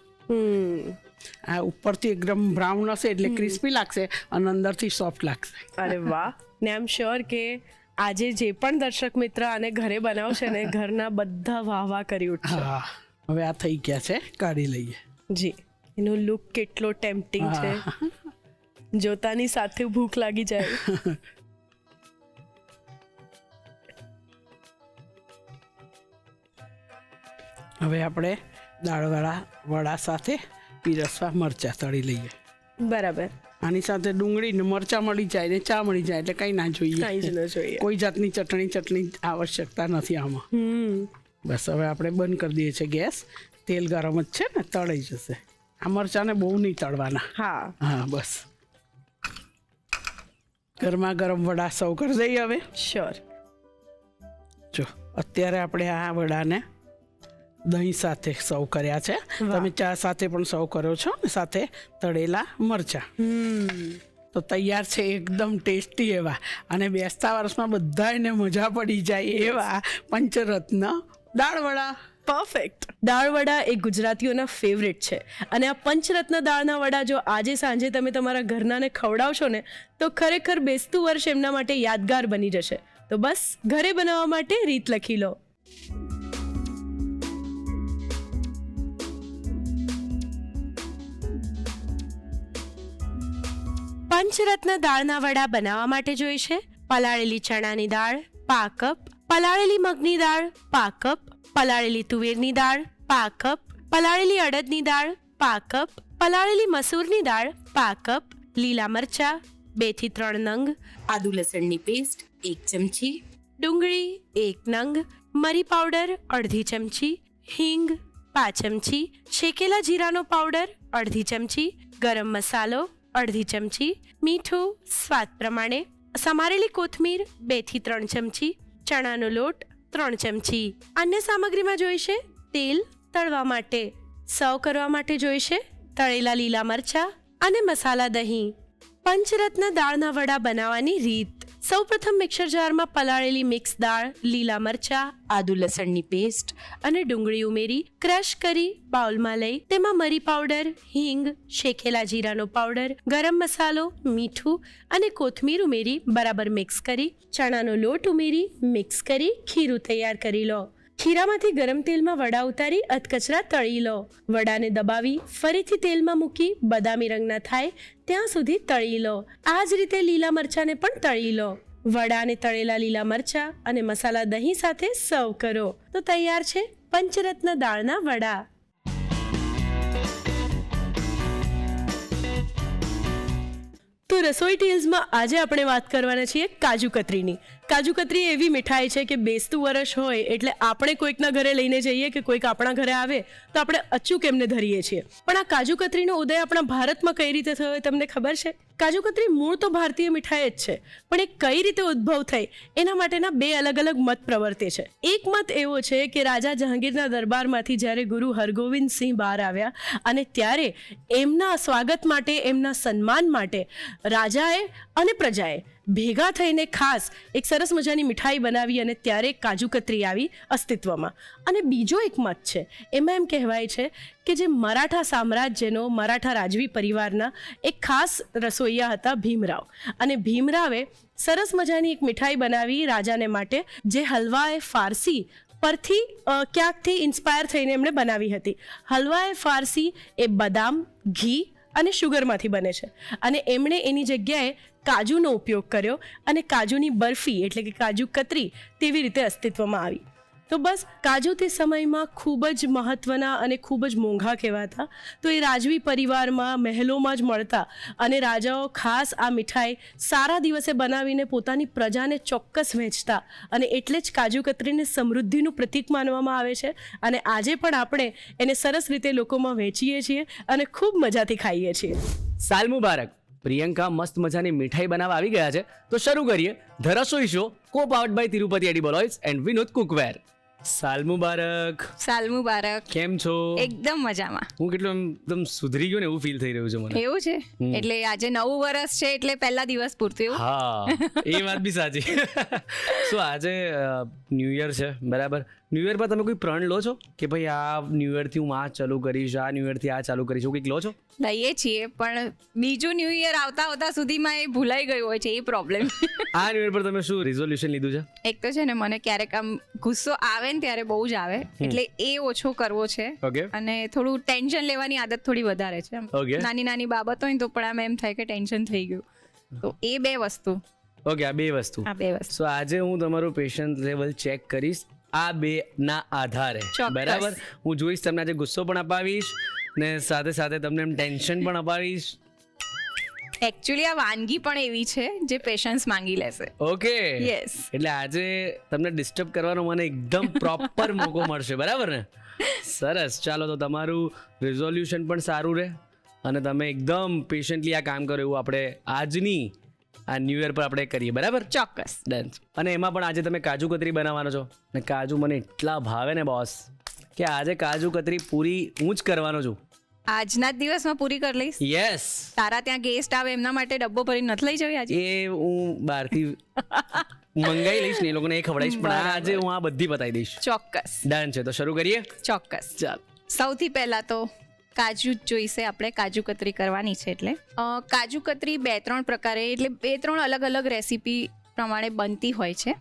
આ ઉપરથી એકદમ બ્રાઉન હશે એટલે ક્રિસ્પી લાગશે અને અંદરથી સોફ્ટ લાગશે. અરે વાહ. ને આઈ એમ શ્યોર કે આજે જે પણ દર્શક મિત્ર આને ઘરે બનાવશે ને ઘરના બધા વાહ કરી ઉઠશે. હા, હવે આ થઈ ગયા છે, કાઢી લઈએ. જી. એનો લુક કેટલો ટેમ્પટિંગ છે, જોતાની સાથે ભૂખ લાગી જાય. હવે આપણે દાળવાળા વડા સાથે પીરસવા મરચાં તળી લઈએ. બરાબર. આની સાથે ડુંગળી ને મરચાં મળી જાય ને ચા મળી જાય એટલે કંઈ ના જોઈએ. કોઈ જાતની ચટણી આવશ્યકતા નથી આમાં. બસ હવે આપણે બંધ કરી દઈએ છીએ ગેસ. તેલ ગરમ જ છે ને, તળાઈ જશે. આ મરચાંને બહુ નહીં તળવાના. હા, બસ. ગરમા ગરમ વડા સર્વ કરી દઈએ હવે. શ્યોર. જો અત્યારે આપણે આ વડાને દહીં સાથે સર્વ કર્યા છે. તમે ચા સાથે પણ સર્વ કર્યો છો, સાથે તળેલા મરચાં. તો તૈયાર છે એકદમ ટેસ્ટી એવા અને બેસતા વર્ષમાં બધાને મજા પડી જાય એવા પંચરત્ન દાળ વડા. પરફેક્ટ. દાળ વડા એ ગુજરાતીઓના ફેવરેટ છે અને આ પંચરત્ન દાળના વડા જો આજે સાંજે તમે તમારા ઘરનાને ખવડાવશો ને તો ખરેખર બેસતું વર્ષ એમના માટે યાદગાર બની જશે. તો બસ ઘરે બનાવવા માટે રીત લખી લો. પંચરત્ન દાળના વડા બનાવવા માટે જોઈશે પલાળેલી ચણાની દાળ પા કપ, પલાળેલી મગની દાળ પા કપ, પલાળેલી તુવેરની દાળ પા કપ, પલાળેલી અડદની દાળ પા કપ, પલાળેલી મસૂરની દાળ પા કપ, લીલા મરચા 2 થી 3 નંગ, આદુ લસણની પેસ્ટ 1 ચમચી, ડુંગળી 1 નંગ, મરી પાવડર અડધી ચમચી, હિંગ 5 ચમચી, શેકેલા જીરાનો પાવડર અડધી ચમચી, ગરમ મસાલો અડધી ચમચી, મીઠું સ્વાદ પ્રમાણે, સમારેલી કોથમીર 2 થી 3 ચમચી, ચણાનો લોટ 3 ચમચી. અન્ય સામગ્રીમાં જોઈશે તેલ તળવા માટે, સર્વ કરવા માટે જોઈશે તળેલા લીલા મરચા અને મસાલા દહીં. પંચરત્ન દાળના વડા બનાવવાની રીત. સૌપ્રથમ મિક્સર જારમાં પલાળેલી મિક્સ દાળ, લીલા મરચા, આદુ લસણની પેસ્ટ, અને ડુંગળી ઉમેરી ક્રશ કરી બાઉલમાં લઈ તેમાં મરી પાવડર, હિંગ, શેકેલા જીરાનો પાવડર, ગરમ મસાલો, મીઠું અને કોથમીર ઉમેરી બરાબર મિક્સ કરી ચણાનો લોટ ઉમેરી મિક્સ કરી ખીરું તૈયાર કરી લો. ખીરામાંથી ગરમ તેલમાં વડા ઉતારી અધકચરા તળી લો. વડાને દબાવી ફરીથી તેલમાં મૂકી બદામી રંગના થાય ત્યાં સુધી તળી લો. આ જ રીતે લીલા મરચાને પણ તળી લો. વડાને તળેલા લીલા મરચા અને મસાલા દહીં સાથે સર્વ કરો તો તૈયાર છે પંચરત્ન દાળના વડા. તો રસોઈ ટેલ્સમાં આજે આપણે વાત કરવાના છીએ કાજુ કતરીની. કાજુ કતરી એવી મીઠાઈ છે કે બેસતું વર્ષ હોય એટલે આપણે કોઈકના ઘરે લઈને જઈએ કે કોઈક આપણા ઘરે આવે તો આપણે અચૂક એમને ધરીએ છીએ. પણ આ કાજુ કતરીનો ઉદય આપણા ભારતમાં કઈ રીતે થયો તમને ખબર છે? કાજુ કતરી મૂળ તો ભારતીય મીઠાઈ જ છે, પણ એ કઈ રીતે ઉદ્ભવ થઈ એના માટેના 2 અલગ અલગ મત પ્રવર્તે છે. એક મત એવો છે કે રાજા જહાંગીરના દરબારમાંથી જ્યારે ગુરુ હરગોવિંદ સિંહ બહાર આવ્યા અને ત્યારે એમના સ્વાગત માટે, એમના સન્માન માટે રાજાએ અને પ્રજાએ ભેગા થઈને ખાસ એક સરસ મજાની મીઠાઈ બનાવી અને ત્યારે કાજુ કતરી આવી અસ્તિત્વમાં. અને બીજો એક મત છે, એમાં એમ કહેવાય છે કે જે મરાઠા સામ્રાજ્યનો, મરાઠા રાજવી પરિવારના એક ખાસ રસોઈયા હતા ભીમરાવ, અને ભીમરાવે સરસ મજાની એક મીઠાઈ બનાવી રાજાને માટે, જે હલવાએ ફારસી પરથી ક્યાંકથી ઇન્સ્પાયર થઈને એમણે બનાવી હતી. હલવાએ ફારસી એ બદામ, ઘી અને શુગરમાંથી બને છે, અને એમણે એની જગ્યાએ કાજુનો ઉપયોગ કર્યો અને કાજુની બરફી એટલે કે કાજુ કતરી તેવી રીતે અસ્તિત્વમાં આવી. તો બસ કાજુ તે સમયમાં ખૂબ જ મહત્ત્વના અને ખૂબ જ મોંઘા કહેવાતા. તો એ રાજવી પરિવારમાં, મહેલોમાં જ મળતા, અને રાજાઓ ખાસ આ મીઠાઈ સારા દિવસે બનાવીને પોતાની પ્રજાને ચોક્કસ વહેંચતા, અને એટલે જ કાજુ કતરીને સમૃદ્ધિનું પ્રતીક માનવામાં આવે છે. અને આજે પણ આપણે એને સરસ રીતે લોકોમાં વહેંચીએ છીએ અને ખૂબ મજાથી ખાઈએ છીએ. સાલ મુબારક. પ્રિયંકા મસ્ત મજાની મીઠાઈ બનાવવા આવી ગયા છે, તો શરૂ કરીએ the Rasoi show, co powered by Tirupati edible oils and Vinod cookware. સાલ મુબારક. સાલ મુબારક. કેમ છો? એકદમ મજામાં. હું કેટલું એકદમ સુધરી ગયો ને એવું ફીલ થઈ રહ્યું છે મને. એવું છે? એટલે આજે નવું વર્ષ છે એટલે પહેલા દિવસ પૂરતું એવું? હા, એ વાત બી સાચી. સો આજે ન્યૂ યર છે, બરાબર? ન્યૂ યર પર તમે કોઈ પ્રણ લો છો કે ભાઈ આ ન્યૂ યરથી હું આ ચાલુ કરીશ, આ ન્યૂ યરથી આ ચાલુ કરીશ, એવું કંઈક લો છો? લઈએ છીએ, પણ બીજું ન્યૂ યર આવતા સુધીમાં એ ભૂલાઈ ગયું હોય છે, એ પ્રોબ્લેમ. આ ન્યૂ યર પર તમે શું રિઝોલ્યુશન લીધું છે? એક તો છે ને, મને ક્યારેક આમ ગુસ્સો આવે ને ત્યારે બહુ જ આવે, એટલે એ ઓછો કરવો છે. ઓકે. અને થોડું ટેન્શન લેવાની આદત થોડી વધારે છે. Okay. નાની નાની બાબત હોય ને તો પણ આમ એમ થાય કે ટેન્શન થઈ ગયું. તો એ 2 વસ્તુ. ઓકે, આ 2 વસ્તુ. આ 2 વસ્તુ. સો આજે હું તમારું પેશન્સ લેવલ ચેક કરીશ આ 2 ના આધારે, ચોક્કસ. બરાબર? હું જોઈશ, તમને આજે ગુસ્સો પણ અપાવીશ ને સાથે સાથે તમને એમ ટેન્શન પણ અપાવીશ. એકચ્યુઅલી આ વાનગી પણ એવી છે જે પેશન્સ માંગી લેશે. ઓકે. Yes. એટલે આજે તમને ડિસ્ટર્બ કરવાનો મને એકદમ પ્રોપર મોકો મળશે, બરાબર ને? સરસ. ચાલો, તો તમારું રિઝોલ્યુશન પણ સારું રહે અને તમે એકદમ પેશન્ટલી આ કામ કરો એવું આપણે આજની આ ન્યૂ યર પર આપણે કરીએ, બરાબર? ચોક્કસ. ડન. અને એમાં પણ આજે તમે કાજુ કતરી બનાવવાનો છો, ને કાજુ મને એટલા ભાવે ને બોસ, કે આજે કાજુ કતરી પૂરી હું જ કરવાનો છું. આજના જ દિવસમાં પૂરી કરી લઈશ. યસ. તારા ત્યાં ગેસ્ટ આવે એમના માટે ડબ્બો ભરીને નથી લઈ જવી આજે? એ હું બહારથી મંગાઈ લઈશ ને એ લોકોને એ ખવડાવીશ, પણ આજે હું આ બધી બતાવી દઈશ. ચોક્કસ. ડન છે, તો શરૂ કરીએ. ચોક્કસ. ચાલ. સૌથી પહેલા તો કાજુ જ જોઈશે આપણે, કાજુ કતરી કરવાની છે એટલે. કાજુ કતરી 2-3 પ્રકારે, એટલે 2-3 અલગ અલગ રેસીપી પ્રમાણે બનતી હોય છે.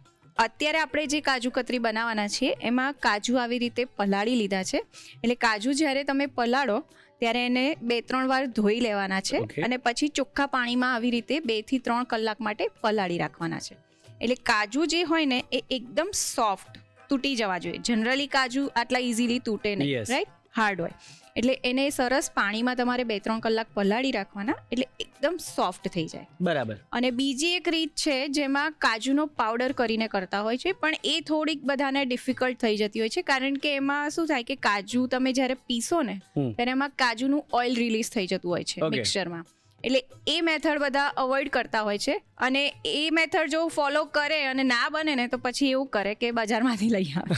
અત્યારે આપણે જે કાજુ કતરી બનાવવાના છીએ એમાં કાજુ આવી રીતે પલાળી લીધા છે. એટલે કાજુ જ્યારે તમે પલાળો ત્યારે એને 2-3 વાર ધોઈ લેવાના છે. Okay. અને પછી ચોખ્ખા પાણીમાં આવી રીતે 2 થી 3 કલાક માટે પલાળી રાખવાના છે. એટલે કાજુ જે હોય ને એ એકદમ સોફ્ટ, તૂટી જવા જોઈએ. જનરલી કાજુ આટલા ઇઝીલી તૂટે નહીં, Yes. રાઈટ? હાર્ડ હોય. એટલે એને સરસ પાણીમાં તમારે 2-3 કલાક પલાળી રાખવાના, એટલે એકદમ સોફ્ટ થઈ જાય. બરાબર. અને બીજી એક રીત છે જેમાં કાજુનો પાવડર કરીને કરતા હોય છે, પણ એ થોડીક બધાને ડિફિકલ્ટ થઈ જતી હોય છે, કારણ કે એમાં શું થાય કે કાજુ તમે જ્યારે પીસો ને ત્યારે એમાં કાજુનું ઓઇલ રિલીઝ થઈ જતું હોય છે Okay. મિક્સચરમાં. એટલે એ મેથડ બધા અવોઇડ કરતા હોય છે, અને એ મેથડ જો ફોલો કરે અને ના બને ને તો પછી એવું કરે કે બજારમાંથી લઈ આવે.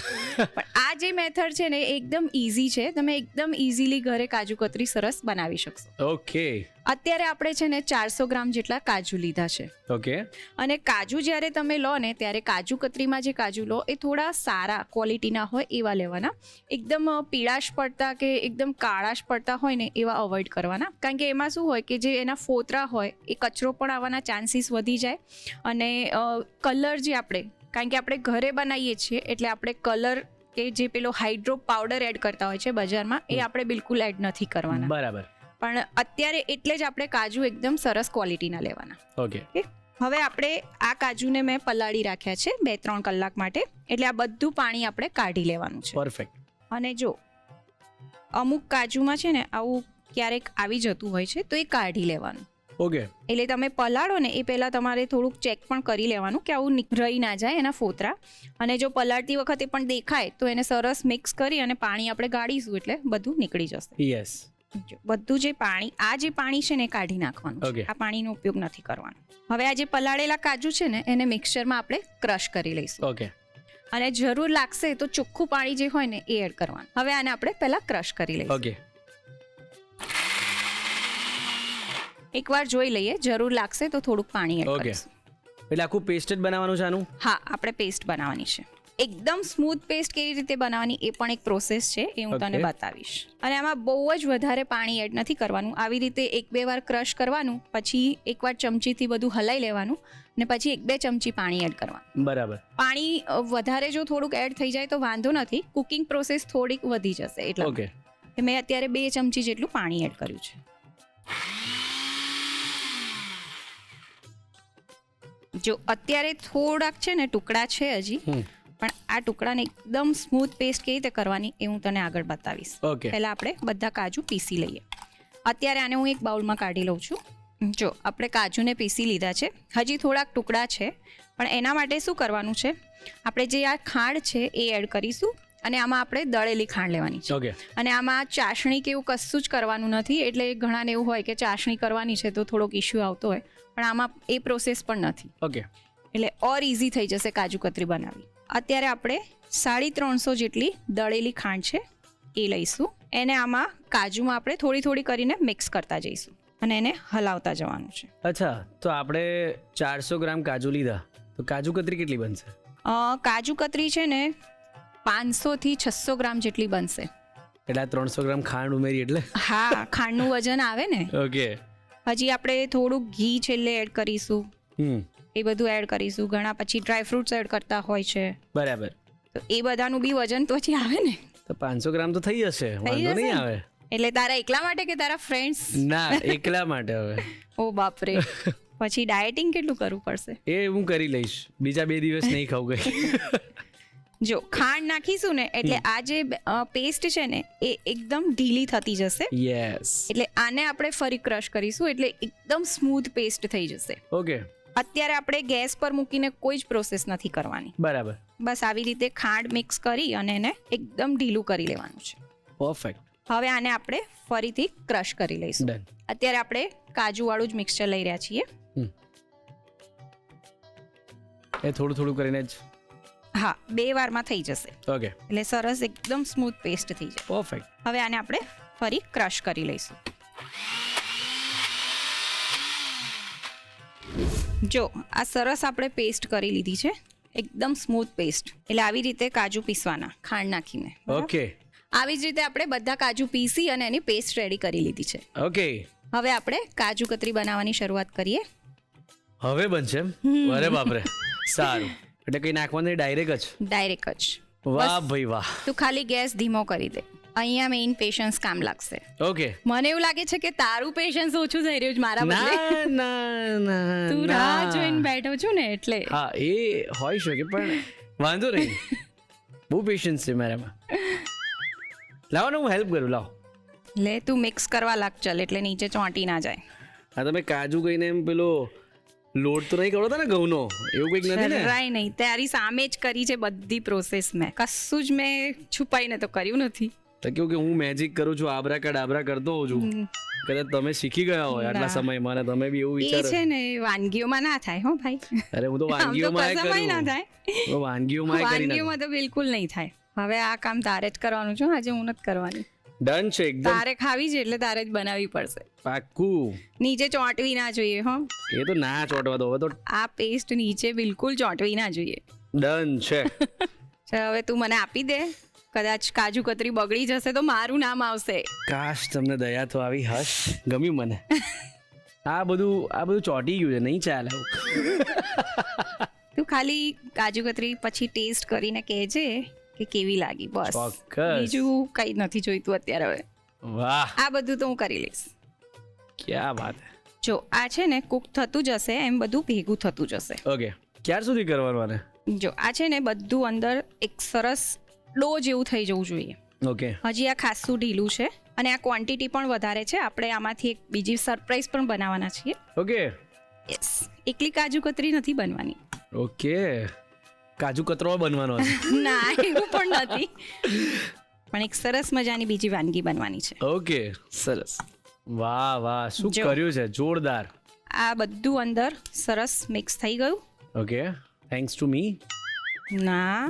પણ આ જે મેથડ છે ને એ એકદમ ઇઝી છે, તમે એકદમ ઇઝીલી ઘરે કાજુ કતરી સરસ બનાવી શકશો. ઓકે. અત્યારે આપણે છે ને 400 ગ્રામ જેટલા કાજુ લીધા છે, ઓકે. અને કાજુ જ્યારે તમે લો ને ત્યારે કાજુ કતરીમાં જે કાજુ લો એ થોડા સારા ક્વોલિટીના હોય એવા લેવાના. એકદમ પીળાશ પડતા કે એકદમ કાળાશ પડતા હોય ને એવા અવોઇડ કરવાના, કારણ કે એમાં શું હોય કે જે એના ફોતરા હોય એ કચરો પણ આવવાના ચાન્સીસ વધી જાય. અને કલર જે આપણે, કારણ કે આપણે ઘરે બનાવીએ છીએ એટલે આપણે કલર કે જે પેલો હાઇડ્રો પાવડર એડ કરતા હોય છે બજારમાં, એ આપણે બિલકુલ એડ નથી કરવાના. બરાબર. પણ અત્યારે એટલે જ આપણે કાજુ એકદમ સરસ ક્વોલિટીના લેવાના. ઓકે. હવે આપણે આ કાજુને મેં પલાળી રાખ્યા છે 2-3 કલાક માટે, એટલે આ બધું પાણી આપણે કાઢી લેવાનું છે. પરફેક્ટ. અને જો અમુક કાજુમાં છે ને આવું ક્યારેક આવી જતું હોય છે તો એ કાઢી લેવાનું. ઓકે. એટલે તમે પલાળો ને એ પહેલાં તમારે થોડુંક ચેક પણ કરી લેવાનું કે આવું રહી ના જાય એના ફોતરા. અને જો પલાળતી વખતે પણ દેખાય તો એને સરસ મિક્સ કરી અને પાણી આપણે ગાળીશું એટલે બધું નીકળી જશે. યસ. બધું જે પાણી, આ જે પાણી છે ને કાઢી નાખવાનું છે. Okay. આ પાણીનો ઉપયોગ નથી કરવાનો. હવે આ જે પલાળેલા કાજુ છે ને એને મિક્સચરમાં આપણે ક્રશ કરી લઈશું. ઓકે. અને જરૂર લાગશે તો ચોખ્ખું પાણી જે હોય ને એ એડ કરવાનું. હવે આને આપણે પહેલા ક્રશ કરી લઈશું. ઓકે. એકવાર જોઈ લઈએ, જરૂર લાગશે તો થોડુંક પાણી એડ Okay. કરીશું. એટલે આખું પેસ્ટ જ બનાવવાનું છે આનું? હા, આપણે પેસ્ટ બનાવવાની છે. એકદમ સ્મૂથ પેસ્ટ કેવી રીતે બનાવવાની એ પણ એક પ્રોસેસ છે, એ હું તને Okay. બતાવીશ. અને આમાં બહુ જ વધારે પાણી એડ નથી કરવાનું. આવી રીતે 1-2 વાર ક્રશ કરવાનું, પછી એકવાર ચમચીથી બધું હલાઈ લેવાનું, અને પછી 1-2 ચમચી પાણી એડ કરવાનું. બરાબર. પાણી વધારે જો થોડુંક એડ થઈ જાય તો વાંધો નથી, કુકિંગ પ્રોસેસ થોડીક વધી જશે. એટલે ઓકે. મેં અત્યારે 2 ચમચી જેટલું પાણી એડ કર્યું છે. જો અત્યારે થોડાક છે ને ટુકડા છે હજી, પણ આ ટુકડાને એકદમ સ્મૂથ પેસ્ટ કેવી રીતે કરવાની એ હું તને આગળ બતાવીશ. Okay. પહેલા આપણે બધા કાજુ પીસી લઈએ. અત્યારે આને હું એક બાઉલમાં કાઢી લઉં છું. જો આપણે કાજુને પીસી લીધા છે, હજી થોડાક ટુકડા છે, પણ એના માટે શું કરવાનું છે, આપણે જે આ ખાંડ છે એ એડ કરીશું, અને આમાં આપણે દળેલી ખાંડ લેવાની છે. ઓકે. અને આમાં ચાસણી કે એવું કશું જ કરવાનું નથી. એટલે ઘણાને એવું હોય કે ચાસણી કરવાની છે તો થોડોક ઇશ્યુ આવતો હોય, પણ આમાં એ પ્રોસેસ પણ નથી. ઓકે. એટલે ઓર ઇઝી થઈ જશે કાજુ કતરી બનાવી. અત્યારે આપણે 350 જેટલી દળેલી ખાંડ છે એ લઈશું. એને આમાં કાજુમાં આપણે થોડી થોડી કરીને મિક્સ કરતા જઈશું અને એને હલાવતા જવાનું છે. અચ્છા, તો આપણે 400 ગ્રામ કાજુ લીધા, તો કાજુ કતરી કેટલી બનશે? કાજુ કતરી છે ને 500 થી 600 ગ્રામ જેટલી બનશે. એટલે આ 300 ગ્રામ ખાંડ ઉમેરી એટલે? હા, ખાંડનું વજન આવે ને. ઓકે. હજી આપણે થોડુંક ઘી છેલ્લે એડ કરીશું, હમ. એ બધું એડ કરીશું. ઘણા પછી ડ્રાય ફ્રૂટ્સ એડ કરતા હોય છે, બરાબર. તો એ બધાનું બી વજન તો પછી આવે ને. તો 500 ગ્રામ તો થઈ જશે, વાંધો જશે નહીં ને? આવે. એટલે તારા એકલા માટે કે તારા ફ્રેન્ડ્સ? ના, એકલા માટે હવે. ઓ બાપરે, પછી ડાયટિંગ કેટલું કરવું પડશે. એ હું કરી લઈશ, બીજા 2 દિવસ નહીં ખાવું કઈ. જો ખાંડ નાખીશું ને એટલે આ જે પેસ્ટ છે ને એ એકદમ ઢીલી થતી જશે. યસ. એટલે આને આપણે ફરી ક્રશ કરીશું એટલે એકદમ સ્મૂથ પેસ્ટ થઈ જશે. ઓકે. અત્યારે આપણે ગેસ પર મૂકીને કોઈ જ પ્રોસેસ નથી કરવાની. બરાબર. બસ આવી રીતે ખાંડ મિક્સ કરી અને એને એકદમ ઢીલું કરી લેવાનું છે. પરફેક્ટ. હવે આને આપણે ફરીથી ક્રશ કરી લઈશું. ડન. અત્યારે આપણે કાજુવાળું જ મિક્સચર લઈ રહ્યા છીએ. એ થોડું થોડું કરીને જ? હા, 2 વારમાં થઈ જશે. ઓકે. એટલે સરસ એકદમ સ્મૂથ પેસ્ટ થઈ જાય. પરફેક્ટ. હવે આને આપણે ફરી ક્રશ કરી લઈશું. જો આ સરસ આપણે પેસ્ટ કરી લીધી છે, એકદમ સ્મૂથ પેસ્ટ. એટલે આવી રીતે કાજુ પીસવાના ખાંડ નાખીને. ઓકે. આવી જ રીતે આપણે બધા કાજુ પીસી અને એની પેસ્ટ રેડી કરી લીધી છે. ઓકે. હવે આપણે કાજુ કતરી બનાવવાની શરૂઆત કરીએ. હવે બનશે એમ? અરે બાપરે, સારું. એટલે કઈ નાખવાનું નહીં, ડાયરેક્ટ જ? ડાયરેક્ટ જ. વાહ ભાઈ વાહ. તું ખાલી ગેસ ધીમો કરી દે. અહીંયા મેઇન પેશન્સ કામ લાગશે. ઓકે. મને એવું લાગે છે કે તારું પેશન્સ ઓછું થઈ રહ્યું છે મારા બદલે. ના ના તું રાહ જોઈને બેઠો છું ને એટલે. હા, એ હોઈ શકે, પણ વાંધો નહીં, બહુ પેશન્સ છે મારામાં. લાવો ને હું હેલ્પ કરું. લાવો. લે તું મિક્સ કરવા લાગ ચાલ એટલે નીચે ચોંટી ના જાય. હા તમે કાજુ કહીને એમ પેલો લોટ તો નહીં કરો ને ઘઉંનો, એવું કંઈક નથી ને? જરાય નહીં, તારી સામે જ કરી છે બધી પ્રોસેસ. મેં કશું જ મેં છુપાઈને તો કર્યું નથી. તો કેવું કે હું મેજિક કરું છું, આબરા કડાબરા કરતો હોઉં છું. કદાચ તમે શીખી ગયા હોય આટલા સમયમાં અને તમે બી એવું એ વિચારો. છે ને વાનગીઓમાં ના થાય હો ભાઈ. અરે હું તો આમ તો વાનગીઓમાં કશામાંય ના કર્યું, થાય. તો વાનગીઓમાં કરી નાખ્યું. વાનગીઓમાં તો બિલકુલ નહીં થાય. હવે આ કામ તારે જ કરવાનું છે, આજે હું નથી કરવાની. ડન છે એકદમ તારે ખાવી છે એટલે તારે જ બનાવવી પડશે. પાક્કું. નીચે ચોંટવી ના જોઈએ હો. એ તો ના ચોંટવા દો, હવે તો આ પેસ્ટ નીચે બિલકુલ ચોંટવી ના જોઈએ. ડન છે. ચાલ હવે તું મને આપી દે. કદાચ કાજુ કતરી બગડી જશે તો મારું નામ આવશે. કાશ તમને દયા તો આવી. હશ, ગમ્યું મને. આ બધું ચોંટી ગયું છે, નહીં ચાલે આવું. તું ખાલી કાજુ કતરી પછી ટેસ્ટ કરીને કહેજે કે કેવી લાગી, બસ. ચોક્કસ. બીજું કઈ નથી જોઈતું અત્યારે. હવે વાહ, આ બધું તો હું કરી લઈશ. ક્યાં વાત હે. જો આ છે ને કુક થતું જશે એમ બધું ભેગું થતું જશે. ઓકે, ક્યાર સુધી કરવાનું આને? જો આ છે ને બધું અંદર એક સરસ ડો જેવું થઈ જવું જોઈએ. ઓકે, હજી આ ખાસું ઢીલું છે અને આ ક્વોન્ટિટી પણ વધારે છે. આપણે આમાંથી એક બીજી સરપ્રાઈઝ પણ બનાવવાના છીએ. ઓકે, યસ, એકલી કાજુ કતરી નથી બનવાની. ઓકે. કાજુ કતરો બનવાનો છે. ના એવું પણ નથી, પણ એક સરસ મજાની બીજી વાનગી બનવાની છે. ઓકે, સરસ. વાહ વાહ, શું જો. કર્યું છે, જોરદાર. આ બધું અંદર સરસ મિક્સ થઈ ગયું. Okay, thanks to me. ના,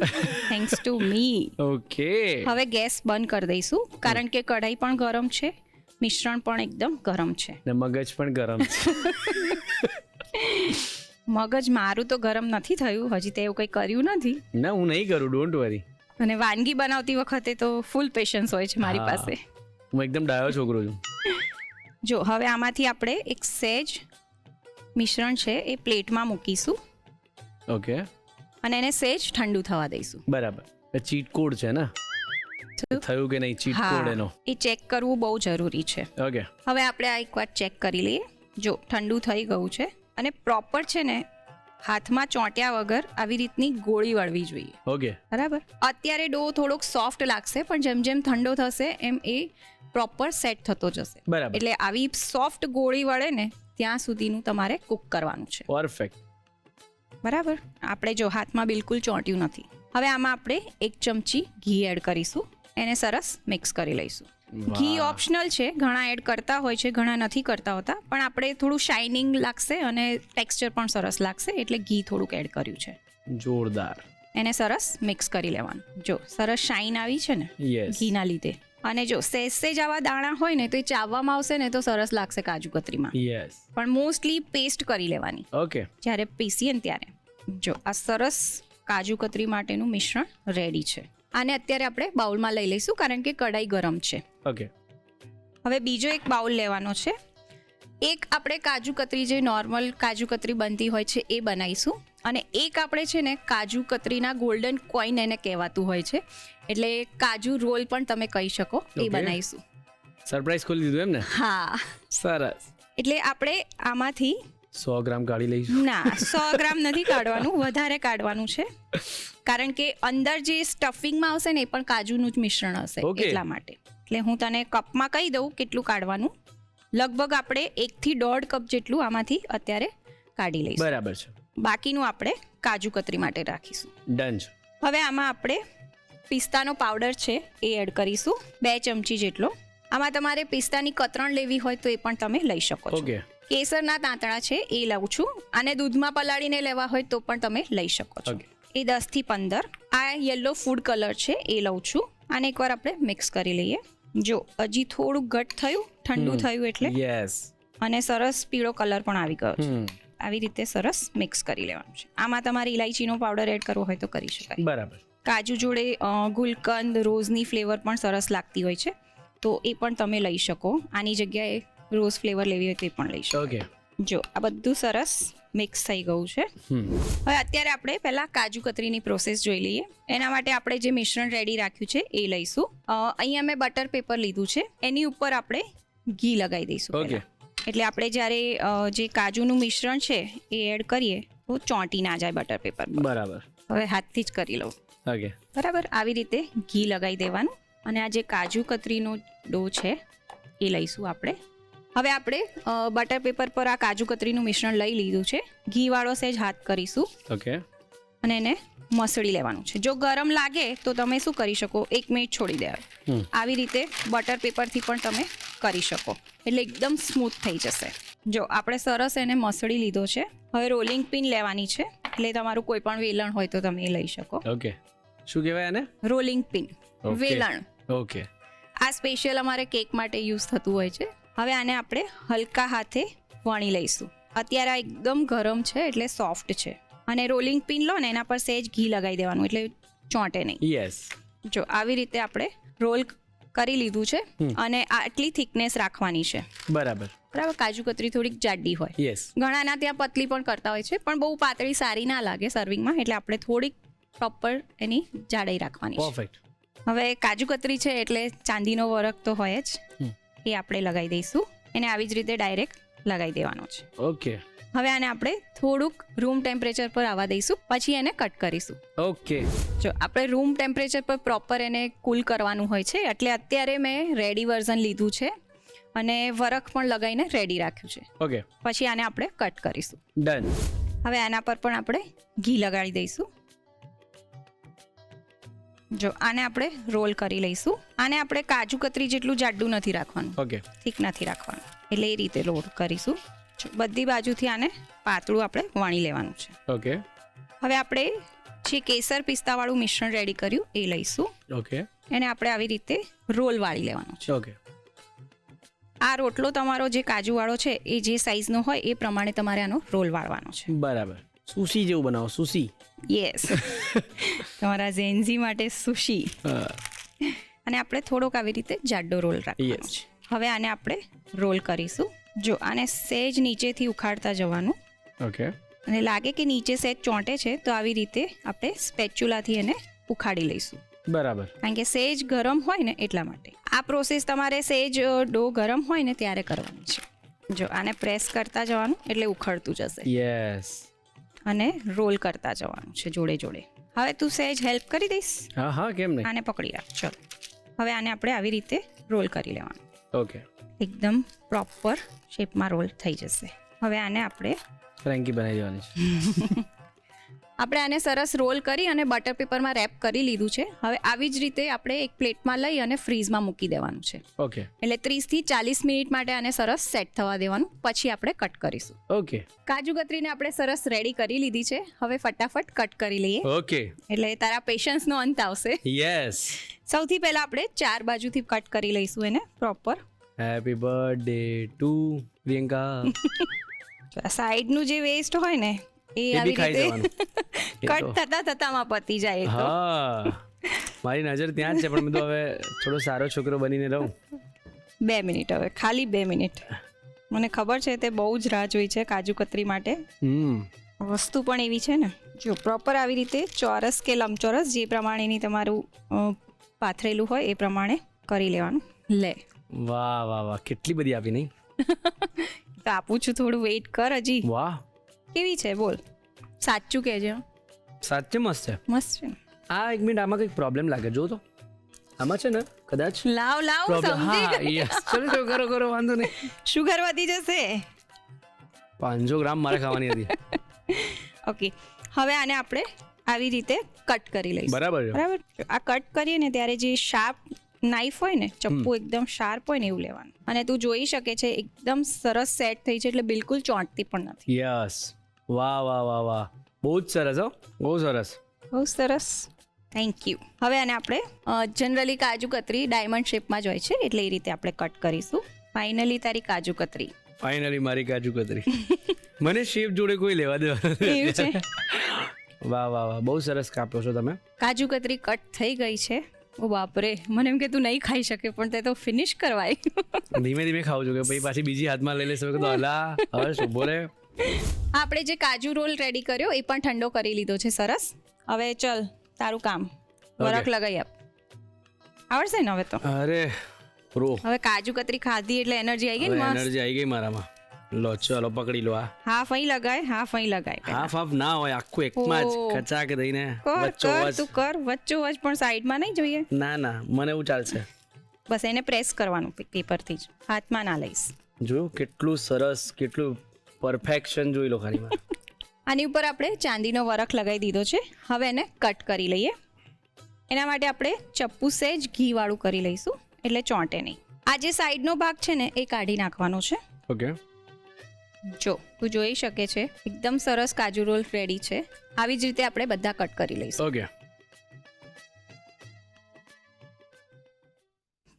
થેન્ક્સ ટુ મી. ઓકે, હવે ગેસ બંધ કરી દઈશું કારણ કે કઢાઈ પણ ગરમ છે, મિશ્રણ પણ એકદમ ગરમ છે. ને મગજ પણ ગરમ છે. મગજ મારું તો ગરમ નથી થયું, હજી તે એવું કંઈ કર્યું નથી. ના, હું નહીં કરું, ડોન્ટ વરી. અને વાનગી બનાવતી વખતે તો ફૂલ પેશન્સ હોય છે મારી પાસે. હું એકદમ ડાયો છોકરો છું. જો હવે આમાંથી આપણે એક સહેજ મિશ્રણ છે એ પ્લેટમાં મૂકીશું ઓકે, અને એને સહેજ ઠંડુ થવા દઈશું. બરાબર. ચીટ કોડ છે ને? થયું કે નહીં ચીટ કોડ એનો? એ ચેક કરવું બહુ જરૂરી છે. ઓકે, હવે આપણે આ એકવાર ચેક કરી લઈએ. જો ઠંડુ થઈ ગયું છે અને પ્રોપર છે ને હાથમાં ચોંટ્યા વગર આવી રીતની ગોળી વળવી જોઈએ. ઓકે, બરાબર. અત્યારે ડો થોડોક સોફ્ટ લાગશે પણ જેમ જેમ ઠંડો થશે એમ એ પ્રોપર સેટ થતો જશે. બરાબર. એટલે આવી સોફ્ટ ગોળી વળે ને ત્યાં સુધીનું તમારે કુક કરવાનું છે. પરફેક્ટ. બરાબર. આપણે જો હાથમાં બિલકુલ ચોંટ્યું નથી. હવે આમાં આપણે 1 ચમચી ઘી એડ કરીશું, એને સરસ મિક્સ કરી લઈશું. ઘી ઓપ્શનલ છે, ઘણા એડ કરતા હોય છે, ઘણા નથી કરતા હોતા, પણ આપણે થોડું શાઇનિંગ લાગશે અને ટેક્સચર પણ સરસ લાગશે એટલે ઘી થોડુંક એડ કર્યું છે. જોરદાર. એને સરસ મિક્સ કરી લેવાનું. જો સરસ શાઇન આવી છે ને યસ. ઘીના લીધે. અને જો સેજ આવા દાણા હોય ને તો એ ચાવવામાં આવશે ને તો સરસ લાગશે કાજુ કતરીમાં, યસ. પણ મોસ્ટલી પેસ્ટ કરી લેવાની ઓકે, જ્યારે પીસીએ ને ત્યારે. જો આ સરસ કાજુ કતરી માટેનું મિશ્રણ રેડી છે. આને અત્યારે આપણે બાઉલમાં લઈ લઈશું કારણ કે કઢાઈ ગરમ છે. ઓકે, હવે બીજો એક બાઉલ લેવાનો છે. એક આપણે કાજુ કતરી જે નોર્મલ કાજુ કતરી બનતી હોય છે એ બનાવીશું અને એક આપણે છે ને કાજુ કતરીના ગોલ્ડન કોઈન એને કહેવાતું હોય છે, એટલે કાજુ રોલ પણ તમે કહી શકો, એ Okay. બનાવીશું. સરપ્રાઈઝ ખોલી દીધું એમ ને? હા, સરસ. એટલે આપણે આમાંથી 100 ગ્રામ કાઢી લઈશું. ના 100 ગ્રામ નથી કાઢવાનું, વધારે કાઢવાનું છે કારણ કે અંદર જે સ્ટફિંગમાં આવશે ને એ પણ કાજુનું જ મિશ્રણ હશે. Okay. એટલા માટે. એટલે હું તને કપમાં કહી દઉં કેટલું કાઢવાનું. લગભગ આપણે 1 થી 1.5 કપ જેટલું આમાંથી અત્યારે કાઢી લઈશું. બરાબર છે. બાકીનું આપણે કાજુ કતરી માટે રાખીશું. ડન છે. હવે આમાં આપણે પિસ્તાનો પાવડર છે એ એડ કરીશું, 2 ચમચી જેટલો. આમાં તમારે પિસ્તાની કતરણ લેવી હોય તો એ પણ તમે લઈ શકો છો. ઓકે, કેસરના તાંતણા છે એ લઉં છું, અને દૂધમાં પલાળીને લેવા હોય તો પણ તમે લઈ શકો છો. ઓકે. એ 10 થી 15. આ યલો ફૂડ કલર છે એ લઉં છું. આને એકવાર આપણે મિક્સ કરી લઈએ. જો હજી થોડું ઘટ થયું, ઠંડુ થયું એટલે, યસ. અને સરસ પીળો કલર પણ આવી ગયો છે. હમ, આવી રીતે સરસ મિક્સ કરી લેવાનું છે. આમાં તમારે ઇલાયચીનો પાવડર એડ કરવો હોય તો કરી શકાય. બરાબર. કાજુ જોડે ગુલકંદ, રોઝની ફ્લેવર પણ સરસ લાગતી હોય છે તો એ પણ તમે લઈ શકો. આની જગ્યાએ રોઝ ફ્લેવર લેવી હોય તો એ પણ લઈ શકો. ઓકે. જો આ બધું સરસ મિક્સ થઈ ગયું છે. હવે અત્યારે આપણે પહેલા કાજુ કતરીની પ્રોસેસ જોઈ લઈએ. એના માટે આપણે જે મિશ્રણ રેડી રાખ્યું છે એ લઈશું. અહીંયા મેં બટર પેપર લીધું છે, એની ઉપર આપણે ઘી લગાવી દઈશું ઓકે. પહેલા. એટલે આપણે જ્યારે જે કાજુનું મિશ્રણ છે એ એડ કરીએ તો ચોંટી ના જાય બટર પેપર. બરાબર. હવે હાથથી જ કરી લઉં. ઓકે, બરાબર. આવી રીતે ઘી લગાવી દેવાનું અને આ જે કાજુ કતરીનો ડો છે એ લઈશું આપણે. હવે આપણે બટર પેપર પર આ કાજુ કતરીનું મિશ્રણ લઈ લીધું છે. ઘીવાળો સહેજ હાથ કરીશું ઓકે. અને એને મસળી લેવાનું છે. જો ગરમ લાગે તો તમે શું કરી શકો, 1 મિનિટ છોડી દેવાય. આવી રીતે બટર પેપરથી પણ તમે કરી શકો, એટલે એકદમ સ્મૂથ થઈ જશે. જો આપણે સરસ એને મસળી લીધો છે. હવે રોલિંગ પિન લેવાની છે, એટલે તમારું કોઈ પણ વેલણ હોય તો તમે એ લઈ શકો. ઓકે. શું કહેવાય આને? Rolling pin, Okay. વેલણ. ઓકે. આ સ્પેશિયલ અમારે કેક માટે યુઝ થતું હોય છે. હવે આને આપણે હલકા હાથે વણી લઈશું. અત્યારે આ એકદમ ગરમ છે એટલે સોફ્ટ છે. અને રોલિંગ પિન લો ને એના પર સહેજ ઘી લગાવી દેવાનું એટલે ચોંટે નહીં. યસ. જો આવી રીતે આપણે રોલ કરી લીધું છે અને આટલી થિકનેસ રાખવાની છે. બરાબર. બરાબર. કાજુ કતરી થોડીક જાડી હોય, યસ. ઘણાના ત્યાં પતલી પણ કરતા હોય છે, પણ બહુ પાતળી સારી ના લાગે સર્વિંગમાં, એટલે આપણે થોડીક પ્રોપર એની જાડાઈ રાખવાની છે. પરફેક્ટ. હવે કાજુ કતરી છે એટલે ચાંદીનો વરખ તો હોય જ, એ આપણે લગાવી દઈશું. એને આવી જ રીતે ડાયરેક્ટ લગાવી દેવાનો છે. ઓકે. હવે આને આપણે થોડુંક રૂમ ટેમ્પરેચર પર આવવા દઈશું, પછી એને કટ કરીશું. ઓકે. જો આપણે રૂમ ટેમ્પરેચર પર પ્રોપર એને કૂલ કરવાનું હોય છે, એટલે અત્યારે મેં રેડી વર્ઝન લીધું છે અને વરખ પણ લગાવીને રેડી રાખ્યું છે. ઓકે. પછી આને આપણે કટ કરીશું. ડન. હવે આના પર પણ આપણે ઘી લગાડી દઈશું. જો આને આપણે રોલ કરી લઈશું. આને આપણે કાજુ કતરી જેટલું જાડું નથી રાખવાનું, ઓકે. થીક નથી રાખવાનું, એટલે એ રીતે રોલ કરીશું. જો બધી બાજુથી આને પાતળું આપણે વણી લેવાનું છે. ઓકે. હવે આપણે જે કેસર પિસ્તાવાળું મિશ્રણ રેડી કર્યું એ લઈશું. ઓકે. એને આપણે આવી રીતે રોલ વાળી લેવાનો છે. ઓકે. આ રોટલો તમારો જે કાજુવાળો છે એ જે સાઈઝનો હોય એ પ્રમાણે તમારે આનો રોલ વાળવાનો છે. બરાબર. સુશી જેવું બનાવો. સુશી. યસ. તમારા ઝેન્ઝી માટે સુશી. અને આપણે થોડોક આવી રીતે જાડો રોલ રાખવાનો છે. હવે આને આપણે રોલ કરીશું. જો આને સહેજ નીચેથી ઉખાડતા જવાનું. ઓકે. અને લાગે કે નીચે સહેજ ચોંટે છે તો આવી રીતે આપણે સ્પેચ્યુલાથી એને ઉખાડી લઈશું. બરાબર. કારણ કે સહેજ ગરમ હોય ને એટલા માટે. આ પ્રોસેસ તમારે સહેજ ડો ગરમ હોય ને ત્યારે કરવાની છે. જો આને પ્રેસ કરતા જવાનું એટલે ઉખડતું જશે. યસ. અને રોલ કરતા જવાનું છે જોડે જોડે. હવે તું સહેજ હેલ્પ કરી દઈશ? હા હા, કેમ નહીં. આને પકડી રાખ. ચલો હવે આને આપણે આવી રીતે રોલ કરી લેવાનું. ઓકે. એકદમ પ્રોપર શેપમાં રોલ થઈ જશે. હવે આને આપણે ફ્રેન્કી બનાવી દેવાની છે. આપણે આને સરસ રોલ કરી અને બટર પેપરમાં રેપ કરી લીધું છે. હવે આવી જ રીતે આપણે એક પ્લેટમાં લઈ અને ફ્રીઝમાં મૂકી દેવાનું છે. ઓકે. એટલે 30 થી 40 મિનિટ માટે આને સરસ સેટ થવા દેવાનું, પછી આપણે કટ કરીશું. ઓકે. કાજુ કતરીને આપણે સરસ રેડી કરી લીધી છે. હવે ફટાફટ કટ કરી લઈએ, ઓકે. એટલે તારા પેશન્સનો અંત આવશે. યસ. સૌથી પહેલા આપણે 4 બાજુથી કટ કરી લઈશું એને proper. Happy birthday to Priyanka. સાઈડનું જે વેસ્ટ હોય ને એ બી આવી ખાઈ રીતે જવાનું. એ તો. કટ થતામાં પતી જાય. એ તો હા, મારી નજર ત્યાં જ છે, પણ મેં તો હવે થોડો સારો છોકરો બનીને રહું. 2 મિનિટ, હવે ખાલી 2 મિનિટ. મને ખબર છે તે બહુ જ રાહ જોઈ છે કાજુ કતરી માટે. વસ્તુ પણ એવી છે ને. જો પ્રોપર આવી રીતે ચોરસ કે લંબચોરસ જે પ્રમાણેની તમારું પાથરેલું હોય એ પ્રમાણે કરી લેવાનું. લે. વાહ વાહ વાહ, કેટલી બધી આપી નહીં. તો આપું છું, થોડું વેઇટ કર હજી. વાહ, કેવી છે બોલ, સાચું કહેજે. સાચે મસ્ત છે. મસ્ત છે. આ એક મિનિટ, આમાં કંઈક પ્રોબ્લેમ લાગે. જો તો આમાં છે ને કદાચ લાવ પ્રોબ્લેમ. સમજી હા, ગઈ. યસ. ચલો કરો કરો, વાંધો નહીં. શુગર વધી જશે. 500 ગ્રામ મારે ખાવાની હતી. ઓકે. હવે આને આપણે આવી રીતે કટ કરી લઈશું. બરાબર છે. બરાબર. આ કટ કરીએ ને ત્યારે જે શાર્પ નાઈફ હોય ને, ચપ્પુ એકદમ શાર્પ હોય ને એવું લેવાનું. અને તું જોઈ શકે છે એકદમ સરસ સેટ થઈ છે, એટલે બિલકુલ ચોંટતી પણ નથી. યસ. વાહ વાહ વાહ વાહ, બહુ જ સરસ. હો, બહુ સરસ. બહુ સરસ. Thank you. હવે આને આપણે જનરલી કાજુ કતરી ડાયમંડ શેપમાં જ હોય છે, એટલે એ રીતે આપણે કટ કરીશું. ફાઇનલી તારી કાજુ કતરી. ફાઇનલી મારી કાજુ કતરી. મને શેપ જોડે કોઈ લેવા દેવા એવું છે. વાહ વાહ વાહ, બહુ સરસ કાપ્યો છો તમે. કાજુ કતરી કટ થઈ ગઈ છે. ઓ બાપરે, મને એમ કે તું નહીં ખાઈ શકે, પણ તે તો ફિનિશ કરવાય. ધીમે ધીમે ખાવું છું કે પછી પાછી બીજી હાથમાં લઈ લેશે તો અલા હવે શું બોલે. આપણે જે કાજુ રોલ રેડી કર્યો એ પણ ઠંડો કરી લીધો છે સરસ. હવે ચલ તારું કામ, વરખ લગાવી આપ. આવડશે ને હવે તો? અરે પ્રો. હવે કાજુ કતરી ખાધી એટલે એનર્જી આવી ગઈ ને મસ્ત. એનર્જી આવી ગઈ મારામાં. લો ચલો પકડી લો. આ હાફ અહીં લગાય, હાફ અહીં લગાય. હાફ હાફ ના હોય, આખું એકમાં જ કચાક દઈને કર વચ્ચો કર વચ. તું કર, વચ્ચો વચ, પણ સાઈડમાં નહીં જોઈએ. ના ના, મને એવું ચાલશે. બસ એને પ્રેસ કરવાનું પેપરથી જ, હાથમાં ના લઈશ. જોયું કેટલું સરસ, કેટલું પરફેક્શન જોઈ લો ખાલી માં. આની ઉપર આપણે ચાંદીનો વરખ લગાવી દીધો છે. હવે એને કટ કરી લઈએ. એના માટે આપણે ચપ્પુ સહેજ ઘીવાળું કરી લઈશું એટલે ચોંટે નહીં. આ જે સાઈડનો ભાગ છે ને એ કાઢી નાખવાનો છે. ઓકે, જો તું જોઈ શકે છે એકદમ સરસ કાજુ રોલ રેડી છે. આવી જ રીતે આપણે બધા કટ કરી લઈશું. ઓકે.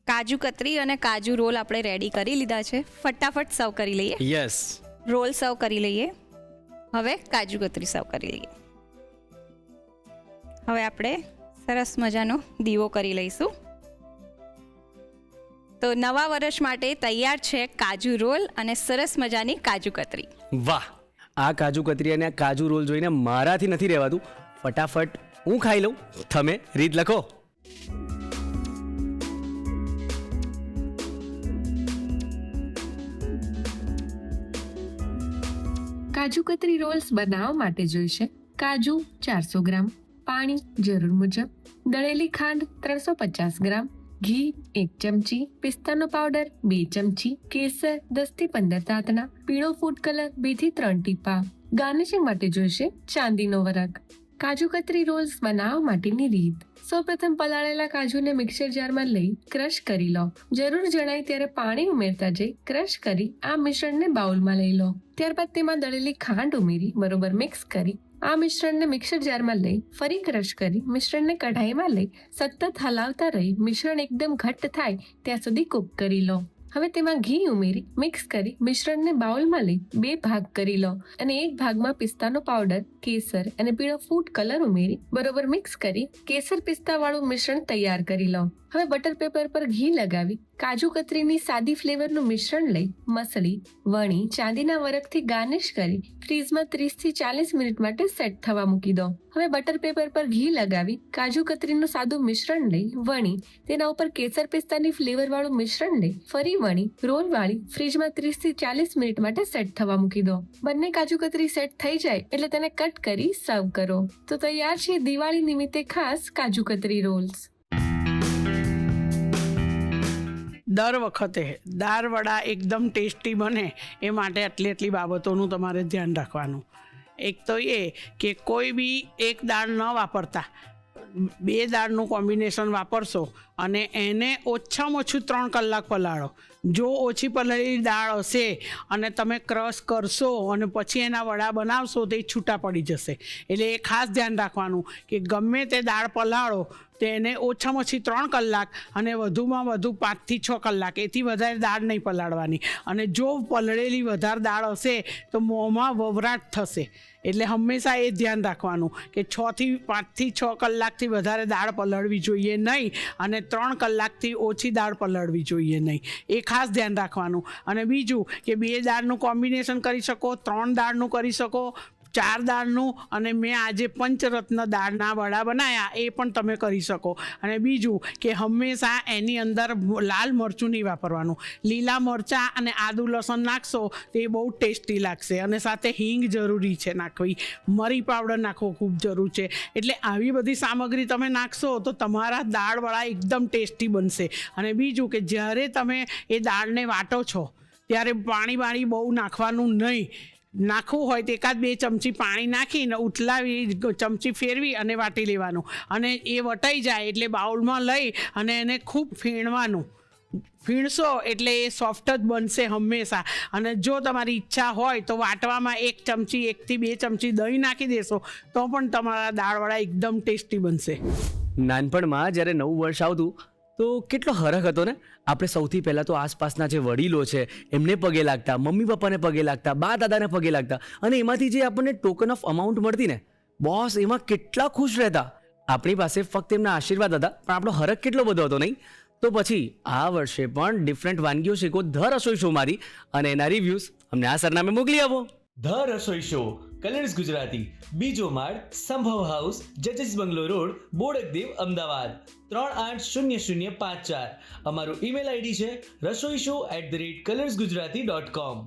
કાજુ કતરી અને કાજુ રોલ આપણે રેડી કરી લીધા છે. ફટાફટ સર્વ કરી લઈએ. યસ. રોલ સર્વ કરી લઈએ. હવે કાજુ કતરી સર્વ કરી લઈએ. હવે આપણે સરસ મજાનો દીવો કરી લઈશું. તો નવા વર્ષ માટે તૈયાર છે કાજુ રોલ અને સરસ મજાની કાજુ કતરી. વાહ, આ કાજુ કતરી અને આ કાજુ રોલ જોઈને મારાથી નથી રહેવાતું. ફટાફટ હું ખાઈ લઉં, તમે રીત લખો. કાજુ કતરી રોલ્સ બનાવવા માટે જોઈશે કાજુ 400 ગ્રામ, પાણી જરૂર મુજબ, દળેલી ખાંડ 350 ગ્રામ, ઘી 1 ચમચી, પિસ્તાનો પાવડર 2 ચમચી, કેસર 10 થી 15 દાંતણા, પીળો ફૂડ કલર 2 થી 3 ટીપા. ગાર્નિશિંગ માટે જોઈશે ચાંદીનો વરખ. કાજુ કતરી રોલ્સ બનાવવા માટેની રીત. સૌપ્રથમ પલાળેલા કાજુને મિક્સર જારમાં લઈ ક્રશ કરી લો. જરૂર જણાય ત્યારે પાણી ઉમેરતા જઈ ક્રશ કરી આ મિશ્રણને બાઉલમાં લઈ લો. ત્યારબાદ તેમાં દળેલી ખાંડ ઉમેરી બરોબર મિક્સ કરી આ મિશ્રણને મિક્સર જારમાં લઈ ફરી ક્રશ કરી મિશ્રણને કઢાઈમાં લઈ સતત હલાવતા રહી મિશ્રણ એકદમ ઘટ્ટ થાય ત્યાં સુધી કૂક કરી લો. હવે તેમાં ઘી ઉમેરી મિક્સ કરી મિશ્રણને બાઉલમાં લઈ 2 ભાગ કરી લો અને એક ભાગમાં પિસ્તાનો પાવડર, કેસર અને પીળો ફૂડ કલર ઉમેરી બરોબર મિક્સ કરી કેસર પિસ્તા વાળું મિશ્રણ તૈયાર કરી લો. હવે બટર પેપર પર ઘી લગાવી કાજુ કતરીની સાદી ફ્લેવરનું મિશ્રણ લઈ મસળી વણી ચાંદીના વરખથી ગાર્નિશ કરી ફ્રીઝમાં 30 થી 40 મિનિટ માટે સેટ થવા મૂકી દો. હવે બટર પેપર પર ઘી લગાવી કાજુ કતરીનું સાદું મિશ્રણ લઈ વણી તેના ઉપર કેસર પિસ્તાની ફ્લેવર વાળું મિશ્રણ લઈ ફરી વણી રોલ વાળી ફ્રીજમાં 30 થી 40 મિનિટ માટે સેટ થવા મૂકી દો. બંને કાજુ કતરી સેટ થઈ જાય એટલે તેને કટ કરી સર્વ કરો. તો તૈયાર છે દિવાળી નિમિત્તે ખાસ કાજુ કતરી રોલ્સ. દર વખતે દાળ વડા એકદમ ટેસ્ટી બને એ માટે આટલી બાબતોનું તમારે ધ્યાન રાખવાનું. એક તો એ કે કોઈ બી એક દાળ ન વાપરતા 2 દાળનું કોમ્બિનેશન વાપરશો અને એને ઓછામાં ઓછું 3 કલાક પલાળો. જો ઓછી પલાળેલી દાળ હશે અને તમે ક્રશ કરશો અને પછી એના વડા બનાવશો તો એ છૂટા પડી જશે. એટલે એ ખાસ ધ્યાન રાખવાનું કે ગમે તે દાળ પલાળો તેને ઓછામાં ઓછી 3 કલાક અને વધુમાં વધુ 5 થી 6 કલાક, એથી વધારે દાળ નહીં પલાળવાની. અને જો પલળેલી વધારે દાળ હશે તો મોંમાં વવરાટ થશે. એટલે હંમેશા એ ધ્યાન રાખવાનું કે 5 થી 6 કલાકથી વધારે દાળ પલળવી જોઈએ નહીં અને 3 કલાકથી ઓછી દાળ પલળવી જોઈએ નહીં. એ ખાસ ધ્યાન રાખવાનું. અને બીજું કે 2 દાળનું કોમ્બિનેશન કરી શકો, 3 દાળનું કરી શકો, 4 દાળનું, અને મેં આજે પંચરત્ન દાળના વડા બનાવ્યા એ પણ તમે કરી શકો. અને બીજું કે હંમેશા એની અંદર લાલ મરચું નહીં વાપરવાનું. લીલા મરચાં અને આદુ લસણ નાખશો તો એ બહુ ટેસ્ટી લાગશે. અને સાથે હિંગ જરૂરી છે નાખવી, મરી પાવડર નાખવો ખૂબ જરૂર છે. એટલે આવી બધી સામગ્રી તમે નાખશો તો તમારા દાળવડા એકદમ ટેસ્ટી બનશે. અને બીજું કે જ્યારે તમે એ દાળને વાટો છો ત્યારે પાણી બહુ નાખવાનું નહીં. નાખવું હોય તો 1-2 ચમચી પાણી નાખીને ઉથલાવી ચમચી ફેરવી અને વાટી લેવાનું. અને એ વટાઈ જાય એટલે બાઉલમાં લઈ અને એને ખૂબ ફીણવાનું. ફીણશો એટલે એ સોફ્ટ જ બનશે હંમેશા. અને જો તમારી ઈચ્છા હોય તો વાટવામાં 1 ચમચી 1 થી 2 ચમચી દહીં નાખી દેશો તો પણ તમારા દાળવડા એકદમ ટેસ્ટી બનશે. નાનપણમાં જ્યારે નવું વર્ષ આવતું તો કેટલો હરખ હતો ને. આપણે સૌથી પહેલાં તો આસપાસના જે વડીલો છે એમને પગે લાગતા, મમ્મી પપ્પાને પગે લાગતા, બા દાદાને પગે લાગતા, અને એમાંથી જે આપણને ટોકન ઓફ અમાઉન્ટ મળતી ને, બોસ એમાં કેટલા ખુશ રહેતા. આપણી પાસે ફક્ત એમના આશીર્વાદ હતા પણ આપણો હરખ કેટલો બધો હતો નહીં. તો પછી આ વર્ષે પણ ડિફરન્ટ વાનગીઓ શીખો ધ રસોઈ શોમાંથી, અને એના રિવ્યૂઝ અમને આ સરનામે મોકલી આપો. The Rasoi show, colours Gujarati, બીજો માળ, સંભવ હાઉસ, જજીસ બંગલો રોડ, બોડકદેવ, અમદાવાદ 380054. અમારું ઈમેલ આઈડી છે rasoishow@colorsgujarati.com.